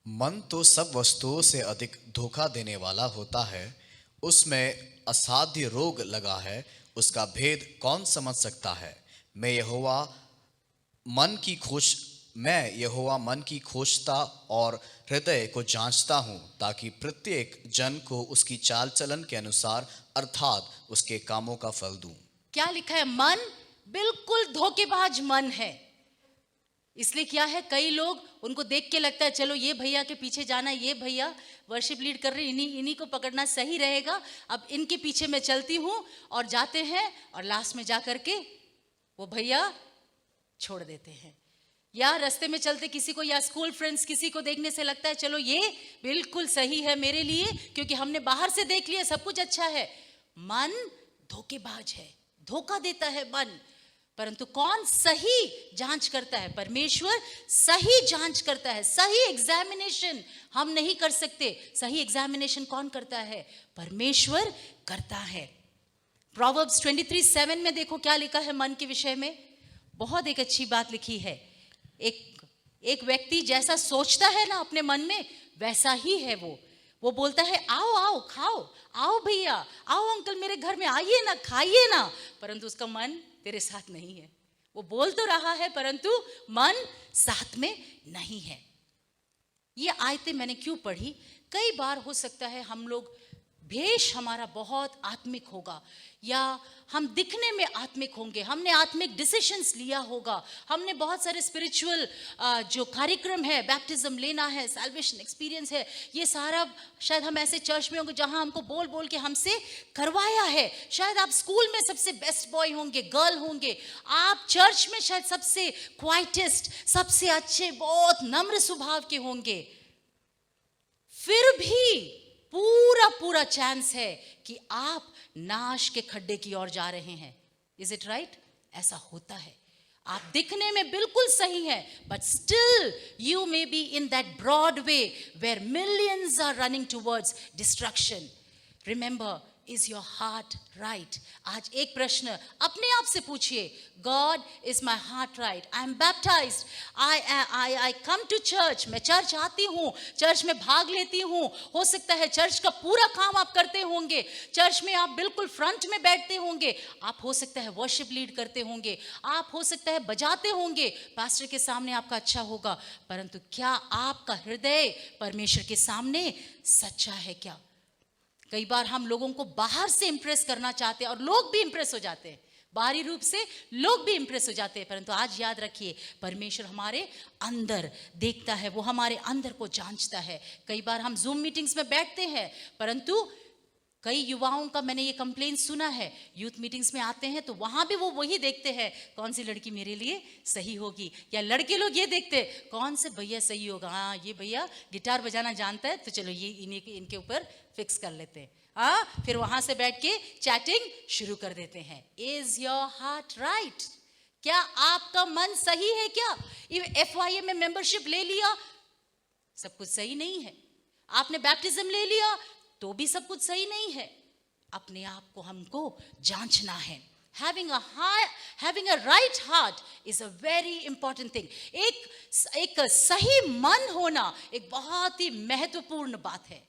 मन तो सब वस्तुओं से अधिक धोखा देने वाला होता है, उसमें असाध्य रोग लगा है, उसका भेद कौन समझ सकता है? मैं यहोवा मन की खोजता और हृदय को जांचता हूँ, ताकि प्रत्येक जन को उसकी चाल चलन के अनुसार अर्थात उसके कामों का फल दूं। क्या लिखा है? मन बिल्कुल धोखेबाज मन है। इसलिए क्या है, कई लोग उनको देख के लगता है चलो ये भैया के पीछे जाना, ये भैया वर्शिप लीड कर रहे, इन्हीं को पकड़ना सही रहेगा, अब इनके पीछे मैं चलती हूँ, और जाते हैं और लास्ट में जा करके वो भैया छोड़ देते हैं। या रास्ते में चलते किसी को, या स्कूल फ्रेंड्स किसी को देखने से लगता है चलो ये बिल्कुल सही है मेरे लिए, क्योंकि हमने बाहर से देख लिया सब कुछ अच्छा है। मन धोखेबाज है, धोखा देता है मन, परंतु कौन सही जांच करता है? परमेश्वर सही जांच करता है। सही एग्जामिनेशन हम नहीं कर सकते, सही एग्जामिनेशन कौन करता है? परमेश्वर करता है। प्रोवर्ब्स 23:7 में देखो क्या लिखा है मन के विषय में। बहुत एक अच्छी बात लिखी है। एक व्यक्ति जैसा सोचता है ना अपने मन में, वैसा ही है वो बोलता है आओ आओ खाओ, आओ भैया, आओ अंकल मेरे घर में आइए ना, खाइए ना, परंतु उसका मन तेरे साथ नहीं है। वो बोल तो रहा है परंतु मन साथ में नहीं है। ये आयतें मैंने क्यों पढ़ी? कई बार हो सकता है हम लोग, भेष हमारा बहुत आत्मिक होगा, या हम दिखने में आत्मिक होंगे, हमने आत्मिक डिसीजंस लिया होगा, हमने बहुत सारे स्पिरिचुअल जो कार्यक्रम है, बैप्टिज्म लेना है, सैल्वेशन एक्सपीरियंस है, ये सारा शायद हम ऐसे चर्च में होंगे जहां हमको बोल बोल के हमसे करवाया है। शायद आप स्कूल में सबसे बेस्ट बॉय होंगे, गर्ल होंगे, आप चर्च में शायद सबसे क्वाइटेस्ट, सबसे अच्छे, बहुत नम्र स्वभाव के होंगे, फिर भी पूरा चांस है कि आप नाश के खड्डे की ओर जा रहे हैं। Is it right? ऐसा होता है। आप दिखने में बिल्कुल सही है, but still you may be in that broad way where millions are running towards destruction. Remember, is your heart right? आज एक प्रश्न अपने आप से पूछिए, God is my heart right? I am baptized, I come to church, मैं चर्च आती हूँ, चर्च में भाग लेती हूँ, हो सकता है चर्च का पूरा काम आप करते होंगे, चर्च में आप बिल्कुल फ्रंट में बैठते होंगे, आप हो सकता है वर्शिप लीड करते होंगे, आप हो सकता है बजाते होंगे, पास्टर के सामने आपका अच्छा होगा, परंतु क्या आपका हृदय परमेश्वर के सामने सच्चा है क्या? कई बार हम लोगों को बाहर से इंप्रेस करना चाहते हैं और लोग भी इंप्रेस हो जाते हैं, बाहरी रूप से लोग भी इंप्रेस हो जाते हैं, परंतु आज याद रखिए परमेश्वर हमारे अंदर देखता है, वो हमारे अंदर को जांचता है। कई बार हम जूम मीटिंग्स में बैठते हैं, परंतु कई युवाओं का मैंने ये कंप्लेंट सुना है, यूथ मीटिंग्स में आते हैं तो वहां भी वो वही देखते हैं कौन सी लड़की मेरे लिए सही होगी, या लड़के लोग ये देखते हैं कौन से भैया सही होगा, हाँ ये भैया गिटार बजाना जानता है तो चलो ये इनके ऊपर फिक्स कर लेते हैं, हाँ फिर वहां से बैठ के चैटिंग शुरू कर देते हैं। Is your heart right? क्या आपका मन सही है? क्या FYM में मेंबरशिप ले लिया, सब कुछ सही नहीं है। आपने बैप्टिज्म ले लिया तो भी सब कुछ सही नहीं है। अपने आप को हमको जांचना है। Having a right heart is a very important thing. एक सही मन होना एक बहुत ही महत्वपूर्ण बात है।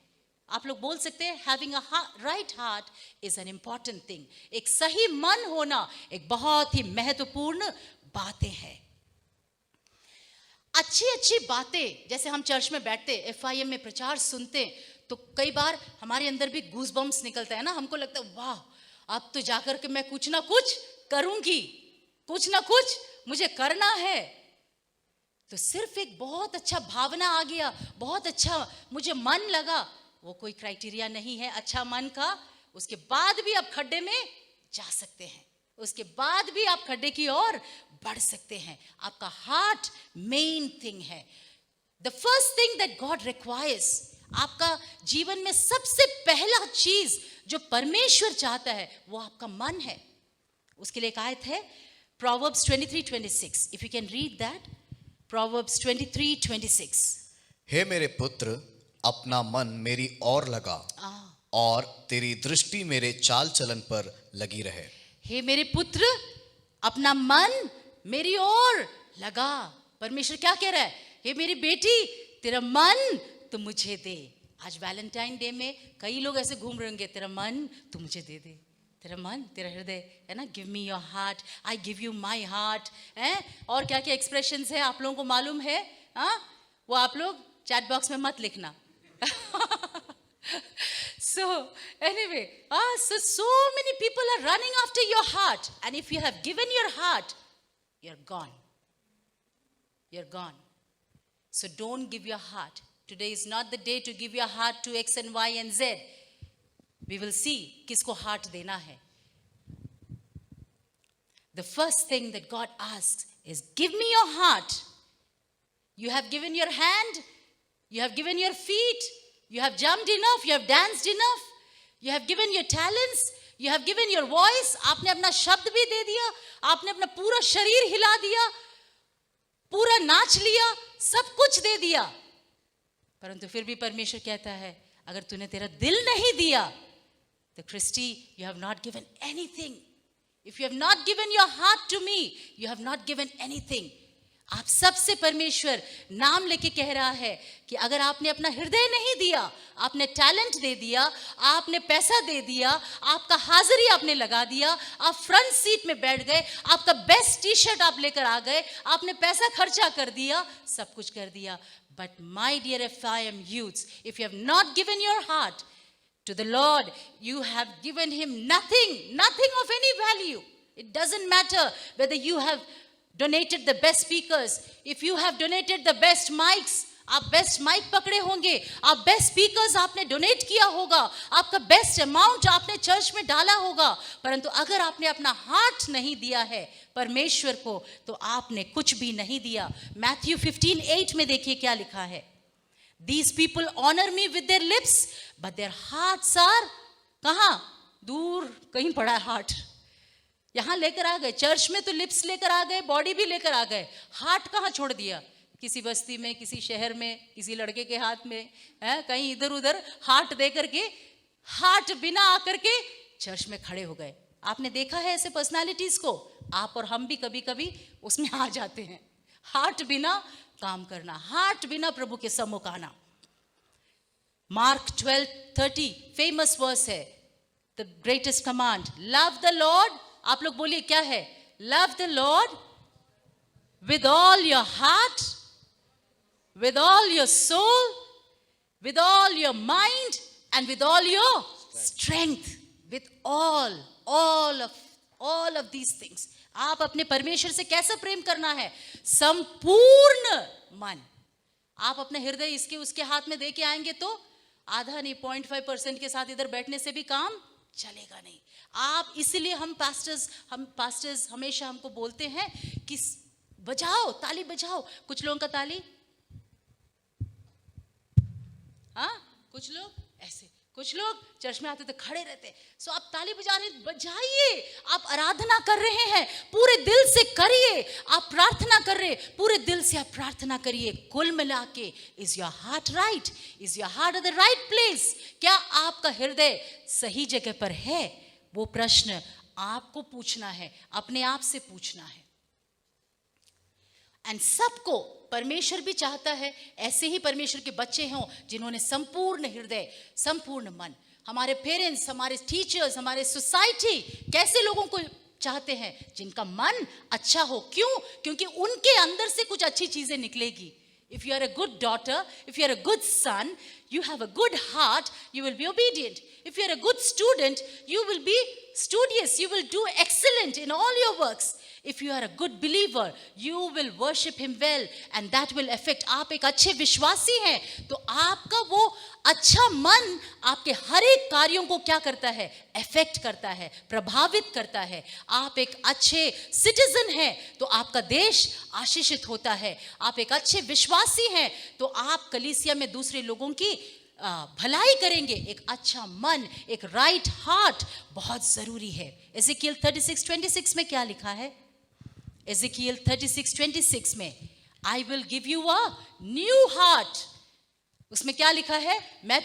आप लोग बोल सकते हैं having a right heart is an important thing. एक सही मन होना एक बहुत ही महत्वपूर्ण बातें हैं। अच्छी बातें, जैसे हम चर्च में बैठते FIM में प्रचार सुनते तो कई बार हमारे अंदर भी गूज बम्स निकलता है ना। हमको लगता है वाह, अब तो जाकर के मैं कुछ ना कुछ करूंगी, कुछ ना कुछ मुझे करना है। तो सिर्फ एक बहुत अच्छा भावना आ गया, बहुत अच्छा मुझे मन लगा, वो कोई क्राइटेरिया नहीं है अच्छा मन का। उसके बाद भी आप खड्डे में जा सकते हैं, उसके बाद भी आप खड्डे की ओर बढ़ सकते हैं। आपका हार्ट मेन थिंग है। The first thing that God requires, आपका जीवन में सबसे पहला चीज जो परमेश्वर चाहता है वो आपका मन है। उसके लिए एक आयत है Proverbs 23:26. If you can read that, Proverbs 23:26. हे मेरे पुत्र, अपना मन मेरी ओर लगा और तेरी दृष्टि मेरे चाल चलन पर लगी रहे। हे मेरे पुत्र, अपना मन मेरी ओर लगा। परमेश्वर क्या कह रहा है? हे मेरी बेटी, तेरा मन तो मुझे दे। आज वैलेंटाइन डे में कई लोग ऐसे घूम रहे होंगे, तेरा मन तू मुझे दे दे, तेरा मन, तेरा हृदय है ना, give me your heart, I give you my heart है। और क्या क्या एक्सप्रेशंस है आप लोगों को मालूम है? वो आप लोग चैट बॉक्स में मत लिखना। So anyway, so many people are running after your heart, and if you have given your heart, you're gone. You're gone. So don't give your heart. Today is not the day to give your heart to X and Y and Z. We will see किसको heart देना है। The first thing that God asks is, give me your heart. You have given your hand, you have given your feet, you have jumped enough, you have danced enough, you have given your talents, you have given your voice. आपने अपना शब्द भी दे दिया, आपने अपना पूरा शरीर हिला दिया, पूरा नाच लिया, सब कुछ दे दिया, परंतु फिर भी परमेश्वर कहता है अगर तूने तेरा दिल नहीं दिया तो Christie, you have not given anything. If you have not given your heart to me, you have not given anything. आप सबसे परमेश्वर नाम लेके कह रहा है कि अगर आपने अपना हृदय नहीं दिया, आपने टैलेंट दे दिया, आपने पैसा दे दिया, आपका हाजिरी आपने लगा दिया, आप फ्रंट सीट में बैठ गए, आपका बेस्ट टी शर्ट आप लेकर आ गए, आपने पैसा खर्चा कर दिया, सब कुछ कर दिया, but my dear FIM youths, if you have not given your heart to the Lord, you have given him nothing, nothing of any value. It doesn't matter whether you have donated the best speakers, if you have donated the best mics, आप बेस्ट माइक पकड़े होंगे, आप बेस्ट स्पीकर्स आपने डोनेट किया होगा, आपका बेस्ट अमाउंट आपने चर्च में डाला होगा, परंतु अगर आपने अपना हार्ट नहीं दिया है परमेश्वर को तो आपने कुछ भी नहीं दिया। मैथ्यू 15:8 में देखिए क्या लिखा है, These people honor me with their lips, but their hearts are कहाँ? दूर कहीं पड़ा है हार्ट। यहाँ लेकर आ गए, चर्च में तो लिप्स लेकर आ गए, बॉडी भी लेकर आ गए, हार्ट कहाँ छोड़ दिया? किसी बस्ती में, किसी शहर में, किसी लड़के के हाथ में है, कहीं इधर उधर हार्ट दे करके, हार्ट बिना आकर के चर्च में खड़े हो गए। आपने देखा है ऐसे पर्सनालिटीज को? आप और हम भी कभी कभी उसमें आ जाते हैं। हार्ट बिना काम करना, हार्ट बिना प्रभु के सम्मुख आना। मार्क 12:30 फेमस वर्स है, the greatest command, love the Lord. आप लोग बोलिए क्या है? Love the Lord with all your heart, with all your soul, with all your mind, and with all your strength, with all of these things. आप अपने परमेश्वर से कैसे प्रेम करना है? संपूर्ण मन। आप अपने हृदय इसके उसके हाथ में दे के आएंगे तो आधा नहीं, 0.5% के साथ इधर बैठने से भी काम चलेगा नहीं। आप इसलिए हम पास्टर्स हमेशा हमको बोलते हैं कि बजाओ, ताली बजाओ। कुछ लोगों का ताली, हाँ, कुछ लोग ऐसे, कुछ लोग चर्च में आते तो खड़े रहते, सो आप ताली बजा रहे, बजाइए। आप आराधना कर रहे हैं, पूरे दिल से करिए। आप प्रार्थना कर रहे, पूरे दिल से आप प्रार्थना करिए। कुल मिला के, is your heart right? Is your heart at the right place? क्या आपका हृदय सही जगह पर है? वो प्रश्न आपको पूछना है, अपने आप से पूछना है। एंड सबको परमेश्वर भी चाहता है ऐसे ही परमेश्वर के बच्चे हों जिन्होंने संपूर्ण हृदय, संपूर्ण मन। हमारे पेरेंट्स, हमारे टीचर्स, हमारे सोसाइटी कैसे लोगों को चाहते हैं? जिनका मन अच्छा हो। क्यों? क्योंकि उनके अंदर से कुछ अच्छी चीजें निकलेगी। If you are a good daughter, if you are a good son, you have a good heart, you will be obedient. If you are a good student, you will be studious, you will do excellent in all your works. If you are a good believer, you will worship him well and that will affect. आप एक अच्छे विश्वासी हैं तो आपका वो अच्छा मन आपके हर एक कार्यों को क्या करता है? अफेक्ट करता है, प्रभावित करता है। आप एक अच्छे सिटीजन हैं तो आपका देश आशीषित होता है। आप एक अच्छे विश्वासी हैं तो आप कलीसिया में दूसरे लोगों की भलाई करेंगे। एक अच्छा मन, एक राइट हार्ट बहुत जरूरी है। एज़ेकियल 36:26 में क्या लिखा है? एज़ेकियल 36:26 में I will give you a new heart. उसमें क्या लिखा है? मैं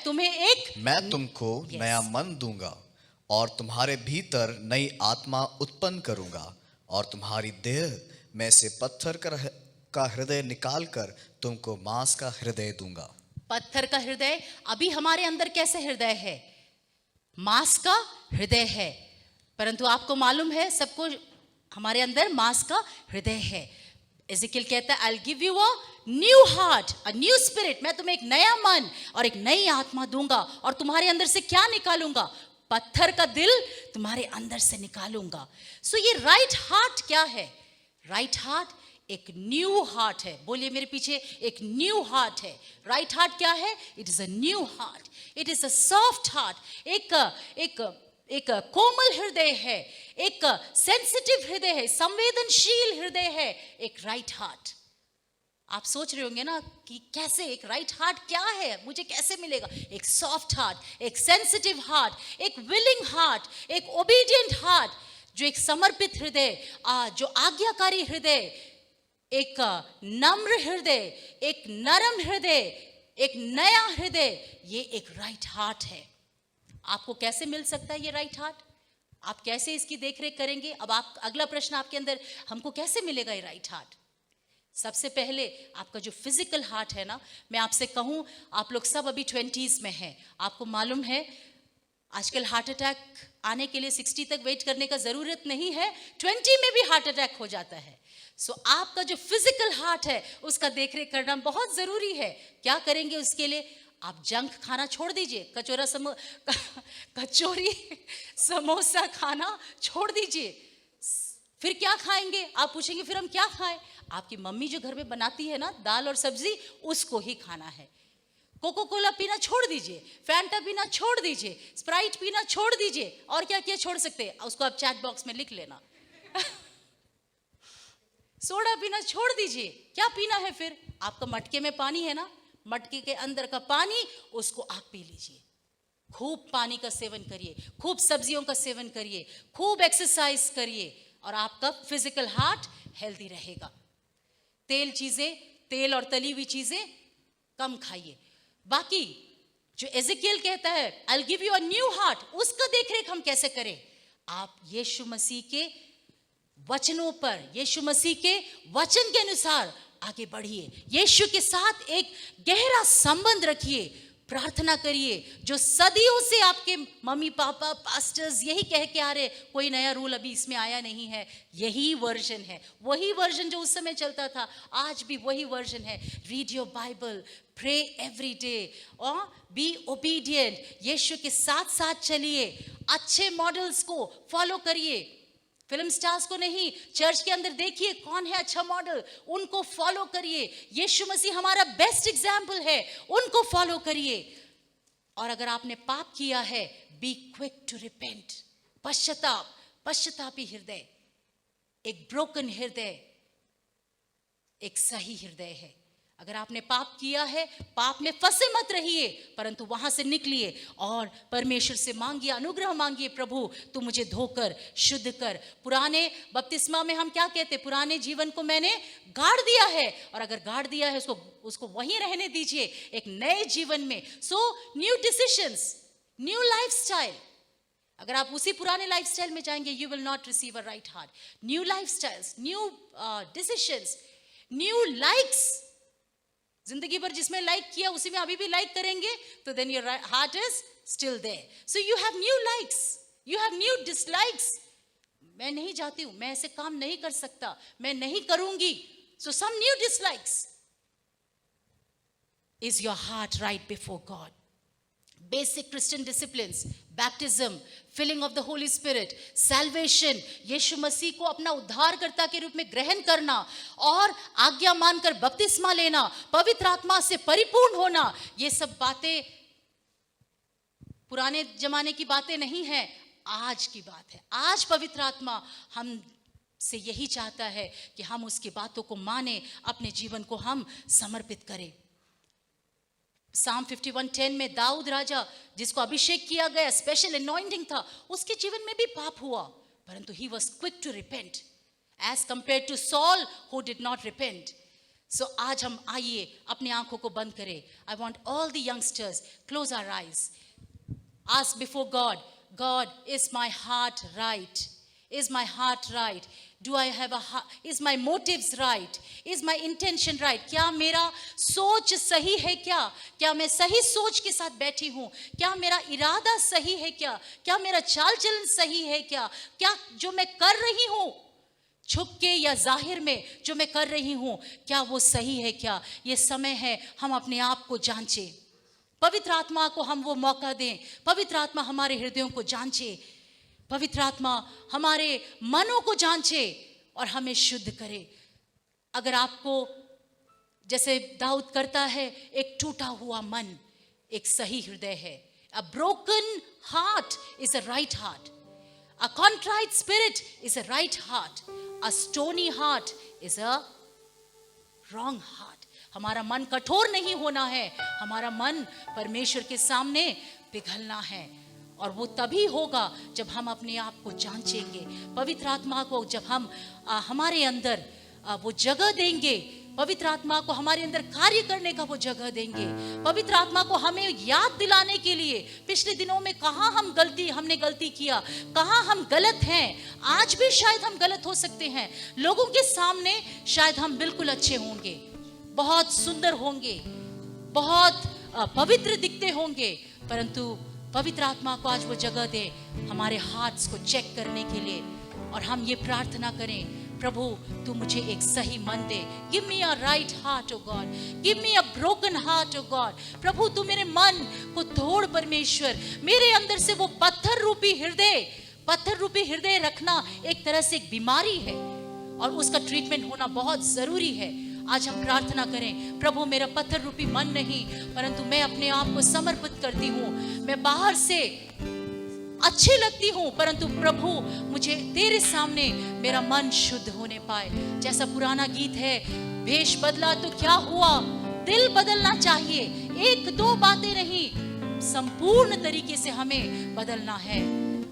तुमको नया मन दूंगा और तुम्हारे भीतर नई आत्मा उत्पन्न करूंगा और तुम्हारी देह में से पत्थर का हृदय निकाल कर तुमको मांस का हृदय दूंगा। पत्थर का हृदय, अभी हमारे अंदर कैसे हृदय है? मांस का हृदय है। परंतु आपको मालूम है, सबको हमारे अंदर मांस का हृदय है। एज़ेकियल कहता है, I will give you a new heart, a new spirit. मैं तुम्हें एक नया मन और एक नई आत्मा दूंगा और तुम्हारे अंदर से क्या निकालूंगा? पत्थर का दिल तुम्हारे अंदर से निकालूंगा। सो ये राइट हार्ट क्या है? राइट हार्ट एक न्यू हार्ट है। बोलिए मेरे पीछे, एक न्यू हार्ट है। राइट हार्ट क्या है? It is a new heart, it is a soft heart. एक कोमल हृदय है, एक सेंसिटिव हृदय है, संवेदनशील हृदय है, एक राइट हार्ट। आप सोच रहे होंगे ना कि कैसे, एक राइट हार्ट क्या है, मुझे कैसे मिलेगा? एक सॉफ्ट हार्ट, एक सेंसिटिव हार्ट, एक विलिंग हार्ट, एक ओबीडियंट हार्ट, जो एक समर्पित हृदय, जो आज्ञाकारी हृदय, एक नम्र हृदय, एक नरम हृदय, एक नया हृदय, ये एक राइट हार्ट है। आपको कैसे मिल सकता है ये राइट हार्ट? आप कैसे इसकी देखरेख करेंगे? अब आप, अगला प्रश्न आपके अंदर, हमको कैसे मिलेगा ये राइट हार्ट? सबसे पहले आपका जो फिजिकल हार्ट है ना, मैं आपसे कहूं, आप लोग सब अभी 20s में हैं। आपको मालूम है आजकल हार्ट अटैक आने के लिए 60 तक वेट करने का जरूरत नहीं है, 20 में भी हार्ट अटैक हो जाता है। सो आपका जो फिजिकल हार्ट है उसका देखरेख करना बहुत जरूरी है। क्या करेंगे उसके लिए? आप जंक खाना छोड़ दीजिए, कचौरी समोसा खाना छोड़ दीजिए। फिर क्या खाएंगे? आप पूछेंगे फिर हम क्या खाएं? आपकी मम्मी जो घर में बनाती है ना दाल और सब्जी, उसको ही खाना है। कोको कोला पीना छोड़ दीजिए, फैंटा पीना छोड़ दीजिए, स्प्राइट पीना छोड़ दीजिए। और क्या क्या छोड़ सकते हैं उसको आप चैट बॉक्स में लिख लेना। सोडा पीना छोड़ दीजिए। क्या पीना है फिर? आपका मटके में पानी है ना, मटके के अंदर का पानी, उसको आप पी लीजिए। खूब पानी का सेवन करिए, खूब सब्जियों का सेवन करिए, खूब एक्सरसाइज करिए और आपका फिजिकल हार्ट हेल्दी रहेगा। तेल और तली हुई चीजें कम खाइए। बाकी जो एज़ेकियल कहता है I will give you a new heart, उसका देखरेख हम कैसे करें? आप यीशु मसीह के वचनों पर, यीशु मसीह के वचन के अनुसार आगे बढ़िए। यीशु के साथ एक गहरा संबंध रखिए, प्रार्थना करिए। जो सदियों से आपके मम्मी पापा पास्टर्स यही कह के आ रहे, कोई नया रूल अभी इसमें आया नहीं है, यही वर्जन है, वही वर्जन जो उस समय चलता था, आज भी वही वर्जन है। Read your Bible, pray every day और बी ओबीडियंट। यीशु के साथ साथ चलिए, अच्छे मॉडल्स को फॉलो करिए। फिल्म स्टार्स को नहीं, चर्च के अंदर देखिए कौन है अच्छा मॉडल, उनको फॉलो करिए। यीशु मसीह हमारा बेस्ट एग्जाम्पल है, उनको फॉलो करिए। और अगर आपने पाप किया है, बी क्विक टू रिपेंट। पश्चातापी हृदय, एक ब्रोकन हृदय एक सही हृदय है। अगर आपने पाप किया है, पाप में फंसे मत रहिए, परंतु वहां से निकलिए और परमेश्वर से मांगिए, अनुग्रह मांगिए, प्रभु तू मुझे धोकर शुद्ध कर। पुराने बपतिस्मा में हम क्या कहते, पुराने जीवन को मैंने गाड़ दिया है, और अगर गाड़ दिया है उसको वहीं रहने दीजिए एक नए जीवन में। So new decisions, new lifestyle. अगर आप उसी पुराने लाइफस्टाइल में जाएंगे, you will not receive a right heart. New lifestyles, new decisions, new likes. जिंदगी भर जिसमें लाइक किया उसी में अभी भी लाइक करेंगे तो then your heart is still there. So you have new likes, you have new dislikes. मैं नहीं जाती हूं, मैं ऐसे काम नहीं कर सकता, मैं नहीं करूंगी। So some new dislikes. Is your heart right before God? Basic Christian disciplines, baptism, filling of the Holy Spirit, salvation, यीशु मसीह को अपना उद्धारकर्ता के रूप में ग्रहण करना और आज्ञा मानकर बपतिस्मा लेना, पवित्र आत्मा से परिपूर्ण होना, ये सब बातें पुराने जमाने की बातें नहीं है, आज की बात है। आज पवित्र आत्मा हम से यही चाहता है कि हम उसकी बातों को माने, अपने जीवन को हम समर्पित करें। Psalm 51:10 में दाऊद राजा, जिसको अभिषेक किया गया, स्पेशल अनॉइंटिंग था, उसके जीवन में भी पाप हुआ, परंतु he was quick to repent as compared to Saul who did not repent. So आज हम आइए अपनी आंखों को बंद करें। I want all the youngsters close our eyes. Ask before God, God, is my heart right? Is my heart right? Do I have a heart? Is my motives right? Is my intention right? क्या मेरा सोच सही है? क्या मैं सही सोच के साथ बैठी हूँ? क्या मेरा इरादा सही है? क्या मेरा चाल चलन सही है? क्या जो मैं कर रही हूँ छुप के या जाहिर में जो मैं कर रही हूँ, क्या वो सही है? क्या ये समय है हम अपने आप को जांचें। पवित्र आत्मा को हम वो मौका दें। पवित्र आत्मा हमारे हृदयों को जांचे, पवित्र आत्मा हमारे मनों को जांचे और हमें शुद्ध करे। अगर आपको जैसे दाऊद करता है, एक टूटा हुआ मन एक सही हृदय है। A broken heart is a right heart. A contrite spirit is a right heart. A stony heart is a wrong heart. हमारा मन कठोर नहीं होना है, हमारा मन परमेश्वर के सामने पिघलना है, और वो तभी होगा जब हम अपने आप को जांचेंगे। पवित्र आत्मा को जब हम हमारे अंदर वो जगह देंगे, पवित्र आत्मा को हमारे अंदर कार्य करने का वो जगह देंगे, पवित्र आत्मा को हमें याद दिलाने के लिए पिछले दिनों में कहाँ हमने गलती किया, कहाँ हम गलत हैं। आज भी शायद हम गलत हो सकते हैं, लोगों के सामने शायद हम बिल्कुल अच्छे होंगे, बहुत सुंदर होंगे, बहुत पवित्र दिखते होंगे, परंतु पवित्र आत्मा को आज वो जगह दे हमारे हार्ट्स को चेक करने के लिए, और हम ये प्रार्थना करें, प्रभु तू मुझे एक सही मन दे। Give me a right heart O God, give me a broken heart O God. प्रभु तू मेरे मन को तोड़ परमेश्वर, मेरे अंदर से वो पत्थर रूपी हृदय रखना एक तरह से एक बीमारी है और उसका ट्रीटमेंट होना बहुत जरूरी है। आज हम प्रार्थना करें, प्रभु मेरा पत्थर रूपी मन नहीं, परंतु मैं अपने आप को समर्पित करती हूँ। मैं बाहर से अच्छी लगती हूँ, परंतु प्रभु मुझे तेरे सामने मेरा मन शुद्ध होने पाए। जैसा पुराना गीत है, वेश बदला तो क्या हुआ, दिल बदलना चाहिए। एक दो बातें नहीं, संपूर्ण तरीके से हमें बदलना है।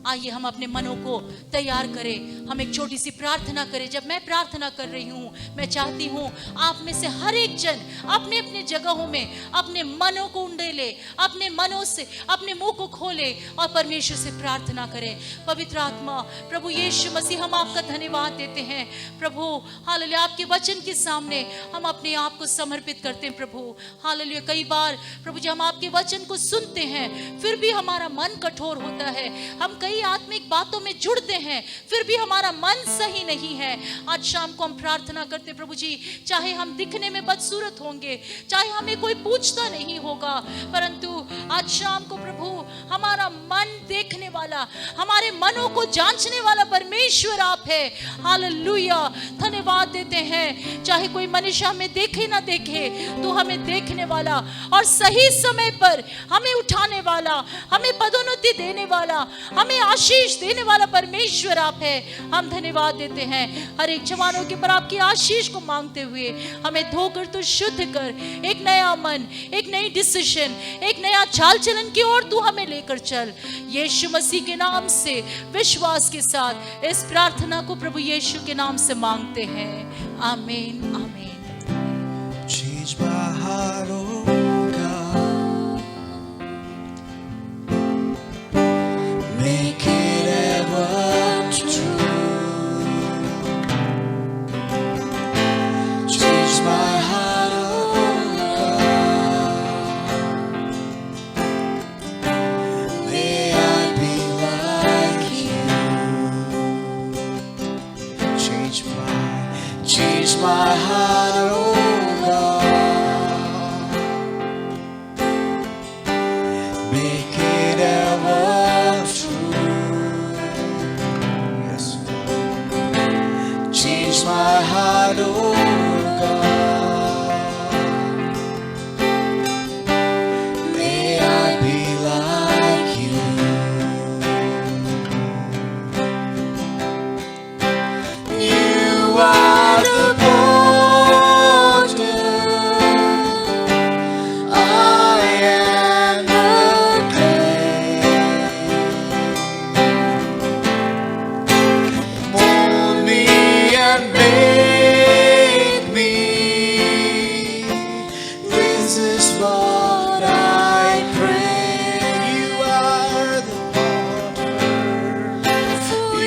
आइए हम अपने मनों को तैयार करें, हम एक छोटी सी प्रार्थना करें। जब मैं प्रार्थना कर रही हूँ, मैं चाहती हूँ आप में से हर एक जन अपने अपने जगहों में अपने मनों को उंडेले, अपने मनों से अपने मुंह को खोले और परमेश्वर से प्रार्थना करें। पवित्र आत्मा, प्रभु यीशु मसीह, हम आपका धन्यवाद देते हैं प्रभु। हालेलुया, आपके वचन के सामने हम अपने आप को समर्पित करते हैं प्रभु। हालेलुया, कई बार प्रभु जब हम आपके वचन को सुनते हैं फिर भी हमारा मन कठोर होता है, हम कई आत्मिक बातों में जुड़ते हैं फिर भी हमारा मन सही नहीं है। आज शाम को हम प्रार्थना करते प्रभु जी, चाहे हम दिखने में बदसूरत होंगे, चाहे हमें कोई पूछता नहीं होगा, परंतु आज शाम को प्रभु हमारा मन देखने वाला, हमारे मनों को जांचने वाला परमेश्वर आप है। हालेलुया, धन्यवाद देते हैं। चाहे कोई मनुष्य हमें देखे ना देखे, तो हमें देखने वाला और सही समय पर हमें उठाने वाला, हमें पदोन्नति देने वाला, हमें आशीष देने वाला परमेश्वर आप है। हम धन्यवाद देते हैं। हर एक जवानों के पर आपकी आशीष को मांगते हुए हमें धोकर तू शुद्ध कर, एक नया मन, एक नई डिसीजन, एक नया चाल चलन की ओर तू हमें लेकर चल। यीशु मसीह के नाम से विश्वास के साथ इस प्रार्थना को प्रभु यीशु के नाम से मांगते हैं। आमीन, आमीन। Change my heart, oh God. Make it ever true. Change my heart, oh God. May I be like you. Change my heart, oh my heart, oh God, may I be like you. You are the potter, I am the clay. Mold me and make me. This is what I pray. You are the potter.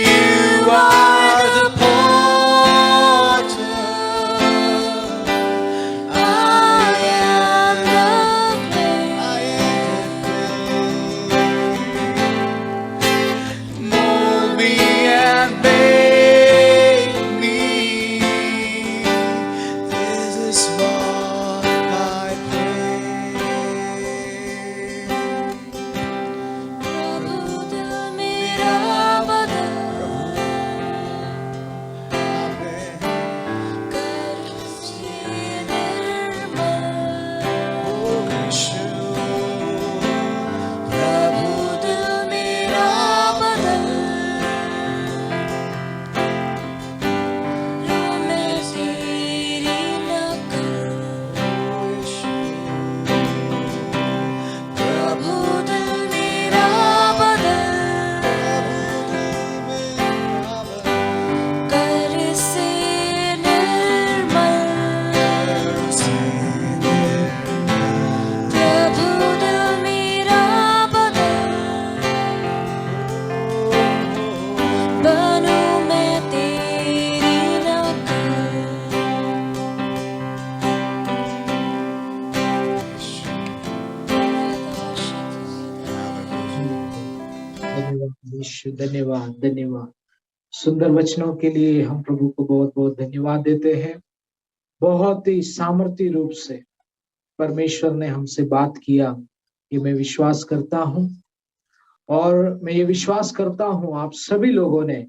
You are the potter. I am the clay. I am the clay. Mold me and make me. This is what I pray. प्रभु दिल मेरा बदल कर से निर्मल। प्रभु दिल मेरा बदल, रो मैं तेरी नकल। प्रभु दिल मेरा बदल कर से निर्मल। प्रभु दिल मेरा बदल, बनूं मैं तेरी नकल। धन्यवाद यीशु, धन्यवाद, धन्यवाद। सुंदर वचनों के लिए हम प्रभु को बहुत बहुत धन्यवाद देते हैं। बहुत ही सामर्थ्य रूप से परमेश्वर ने हमसे बात किया, ये मैं विश्वास करता हूँ। और मैं ये विश्वास करता हूँ आप सभी लोगों ने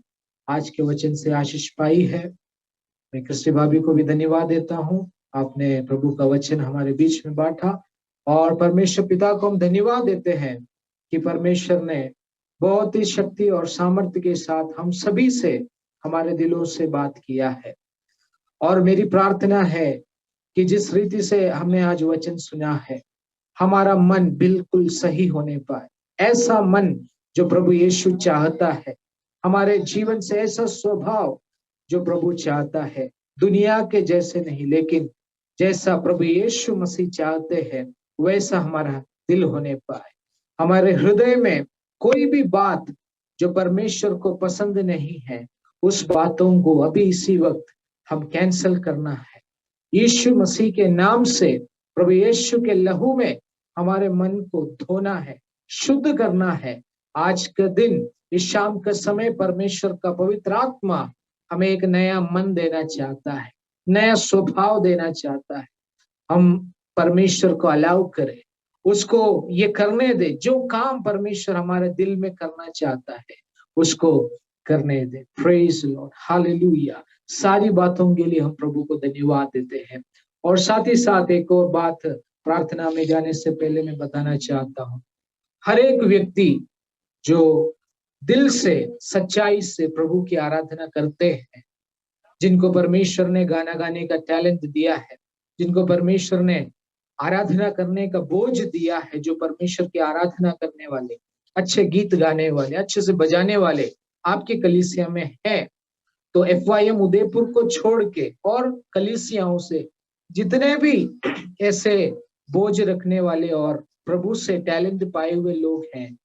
आज के वचन से आशीष पाई है। मैं क्रिस्टी भाभी को भी धन्यवाद देता हूँ, आपने प्रभु का वचन हमारे बीच में बांटा। और परमेश्वर पिता को हम धन्यवाद देते हैं कि परमेश्वर ने बहुत ही शक्ति और सामर्थ्य के साथ हम सभी से, हमारे दिलों से बात किया है। और मेरी प्रार्थना है कि जिस रीति से हमने आज वचन सुना है, हमारा मन बिल्कुल सही होने पाए। ऐसा मन जो प्रभु यीशु चाहता है, हमारे जीवन से ऐसा स्वभाव जो प्रभु चाहता है, दुनिया के जैसे नहीं लेकिन जैसा प्रभु यीशु मसीह चाहते हैं वैसा हमारा दिल होने पाए। हमारे हृदय में कोई भी बात जो परमेश्वर को पसंद नहीं है, उस बातों को अभी इसी वक्त हम कैंसल करना है। यीशु मसीह के नाम से, प्रभु यीशु के लहू में हमारे मन को धोना है, शुद्ध करना है। आज का दिन, इस शाम का समय, परमेश्वर का पवित्र आत्मा हमें एक नया मन देना चाहता है, नया स्वभाव देना चाहता है। हम परमेश्वर को अलाउ करें, उसको ये करने दे। जो काम परमेश्वर हमारे दिल में करना चाहता है उसको करने दे। Praise Lord, hallelujah. सारी बातों के लिए हम प्रभु को धन्यवाद देते हैं। और साथ ही साथ एक और बात प्रार्थना में जाने से पहले मैं बताना चाहता हूँ। हर एक व्यक्ति जो दिल से सच्चाई से प्रभु की आराधना करते हैं, जिनको परमेश्वर ने गाना गाने का टैलेंट दिया है, जिनको परमेश्वर ने आराधना करने का बोझ दिया है, जो परमेश्वर की आराधना करने वाले, अच्छे गीत गाने वाले, अच्छे से बजाने वाले आपके कलीसिया में है, तो FYM उदयपुर को छोड़ के और कलीसियाओं से जितने भी ऐसे बोझ रखने वाले और प्रभु से टैलेंट पाए हुए लोग हैं,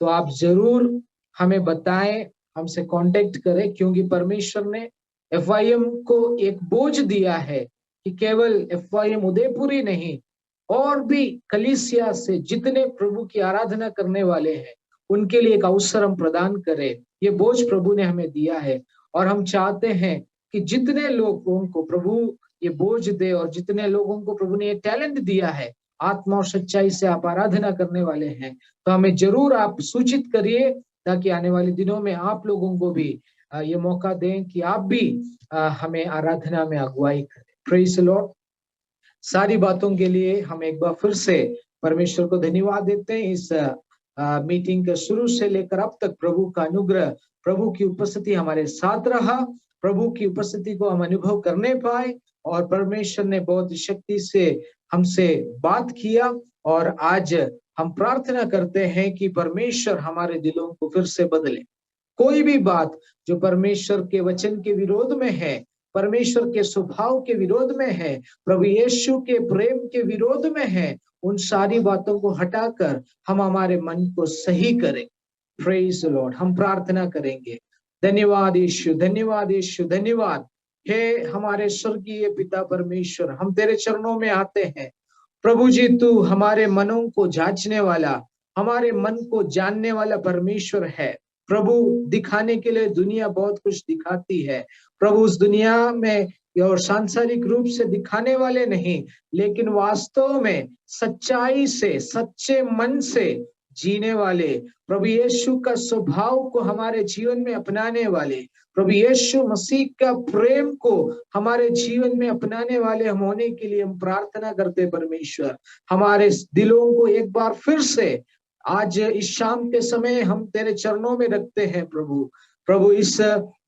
तो आप जरूर हमें बताएं, हमसे कांटेक्ट करें, क्योंकि परमेश्वर ने FYM को एक बोझ दिया है कि केवल FYM उदयपुर ही नहीं, और भी कलीसिया से जितने प्रभु की आराधना करने वाले हैं उनके लिए एक अवसर हम प्रदान करें। ये बोझ प्रभु ने हमें दिया है और हम चाहते हैं कि जितने लोगों को प्रभु ये बोझ दे और जितने लोगों को प्रभु ने ये टैलेंट दिया है, आत्मा और सच्चाई से आप आराधना करने वाले हैं, तो हमें जरूर आप सूचित करिए, ताकि आने वाले दिनों में आप लोगों को भी ये मौका दें कि आप भी हमें आराधना में अगुवाई करें। Praise the Lord. सारी बातों के लिए हम एक बार फिर से परमेश्वर को धन्यवाद देते हैं। इस मीटिंग के शुरू से लेकर अब तक प्रभु का अनुग्रह, प्रभु की उपस्थिति हमारे साथ रहा, प्रभु की उपस्थिति को हम अनुभव करने पाए और परमेश्वर ने बहुत शक्ति से हमसे बात किया। और आज हम प्रार्थना करते हैं कि परमेश्वर हमारे दिलों को फिर से बदले। कोई भी बात जो परमेश्वर के वचन के विरोध में है, परमेश्वर के स्वभाव के विरोध में है, प्रभु यीशु के प्रेम के विरोध में है, उन सारी बातों को हटाकर हम हमारे मन को सही करें। Praise the Lord. हम प्रार्थना करेंगे। धन्यवाद यीशु, धन्यवाद यीशु, धन्यवाद। हे हमारे स्वर्गीय पिता परमेश्वर, हम तेरे चरणों में आते हैं प्रभु जी। तू हमारे मनों को जांचने वाला, हमारे मन को जानने वाला परमेश्वर है प्रभु। दिखाने के लिए दुनिया बहुत कुछ दिखाती है प्रभु, उस दुनिया में और सांसारिक रूप से दिखाने वाले नहीं, लेकिन वास्तव में सच्चाई से, सच्चे मन से जीने वाले, प्रभु यीशु का स्वभाव को हमारे जीवन में अपनाने वाले, प्रभु यीशु मसीह का प्रेम को हमारे जीवन में अपनाने वाले हम होने के लिए हम प्रार्थना करते परमेश्वर। हमारे दिलों को एक बार फिर से आज इस शाम के समय हम तेरे चरणों में रखते हैं प्रभु। प्रभु इस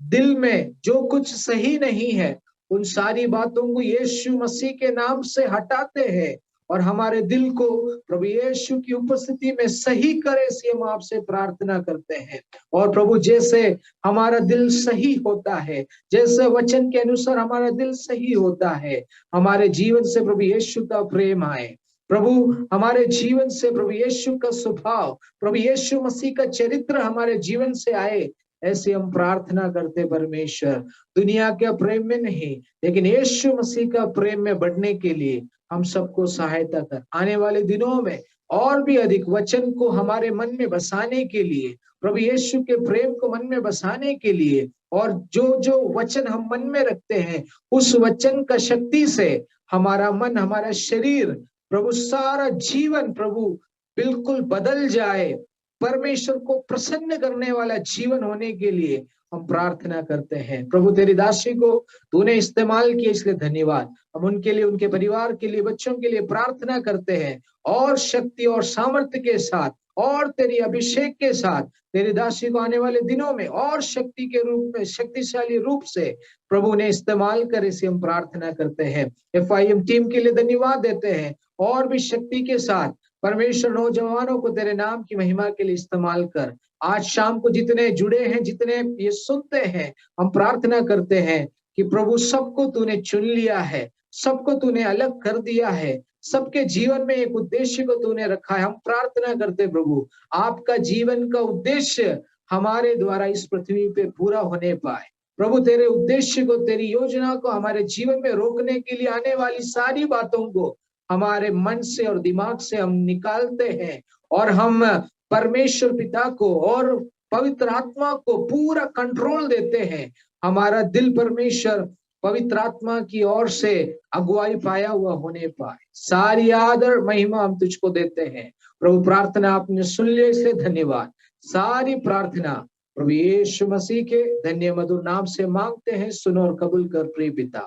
दिल में जो कुछ सही नहीं है, उन सारी बातों को यीशु मसीह के नाम से हटाते हैं और हमारे दिल को प्रभु यीशु की उपस्थिति में सही करे, इसलिए हम आपसे प्रार्थना करते हैं। और प्रभु जैसे हमारा दिल सही होता है, जैसे वचन के अनुसार हमारा दिल सही होता है, हमारे जीवन से प्रभु यीशु का प्रेम आए प्रभु, हमारे जीवन से प्रभु यीशु का स्वभाव, प्रभु यीशु मसीह का चरित्र हमारे जीवन से आए, ऐसे हम प्रार्थना करते परमेश्वर। दुनिया के प्रेम में नहीं, लेकिन यीशु मसीह का प्रेम में बढ़ने के लिए हम सबको सहायता कर। आने वाले दिनों में और भी अधिक वचन को हमारे मन में बसाने के लिए, प्रभु यीशु के प्रेम को मन में बसाने के लिए, और जो जो वचन हम मन में रखते हैं उस वचन का शक्ति से हमारा मन, हमारा शरीर, प्रभु सारा जीवन प्रभु बिल्कुल बदल जाए, परमेश्वर को प्रसन्न करने वाला जीवन होने के लिए हम प्रार्थना करते हैं। प्रभु तेरी दासी को तूने इस्तेमाल किया, इसलिए धन्यवाद। हम उनके लिए, उनके परिवार के लिए, बच्चों के लिए प्रार्थना करते हैं, और शक्ति और सामर्थ्य के साथ और तेरी अभिषेक के साथ तेरी दासी को आने वाले दिनों में और शक्ति के रूप में, शक्तिशाली रूप से प्रभु ने इस्तेमाल करे, इसे हम प्रार्थना करते हैं। FIM टीम के लिए धन्यवाद देते हैं, और भी शक्ति के साथ परमेश्वर नौजवानों को तेरे नाम की महिमा के लिए इस्तेमाल कर। आज शाम को जितने जुड़े हैं, जितने ये सुनते हैं, हम प्रार्थना करते हैं कि प्रभु सबको तूने चुन लिया है, सबको तूने अलग कर दिया है, सबके जीवन में एक उद्देश्य को तूने रखा है। हम प्रार्थना करते प्रभु, आपका जीवन का उद्देश्य हमारे द्वारा इस पृथ्वी पे पूरा होने पाए। प्रभु तेरे उद्देश्य को, तेरी योजना को हमारे जीवन में रोकने के लिए आने वाली सारी बातों को हमारे मन से और दिमाग से हम निकालते हैं, और हम परमेश्वर पिता को और पवित्र आत्मा को पूरा कंट्रोल देते हैं। हमारा दिल परमेश्वर पवित्र आत्मा की ओर से अगुवाई पाया हुआ होने पाए। सारी आदर महिमा हम तुझको देते हैं प्रभु। प्रार्थना आपने सुन लिया, इसलिए धन्यवाद। सारी प्रार्थना प्रभु यीशु मसीह के धन्य मधुर नाम से मांगते हैं, सुनो और कबूल कर प्रिय पिता,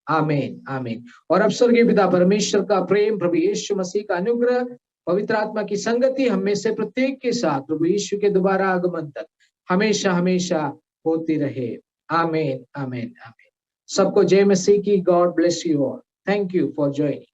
आमीन आमीन। और अब स्वर्गीय पिता परमेश्वर का प्रेम, प्रभु यीशु मसीह का अनुग्रह, पवित्र आत्मा की संगति हम में से प्रत्येक के साथ प्रभु यीशु के दोबारा आगमन तक हमेशा हमेशा होती रहे। आमीन, आमीन, आमीन। सबको जय मसीह की। God bless you all. Thank you for joining.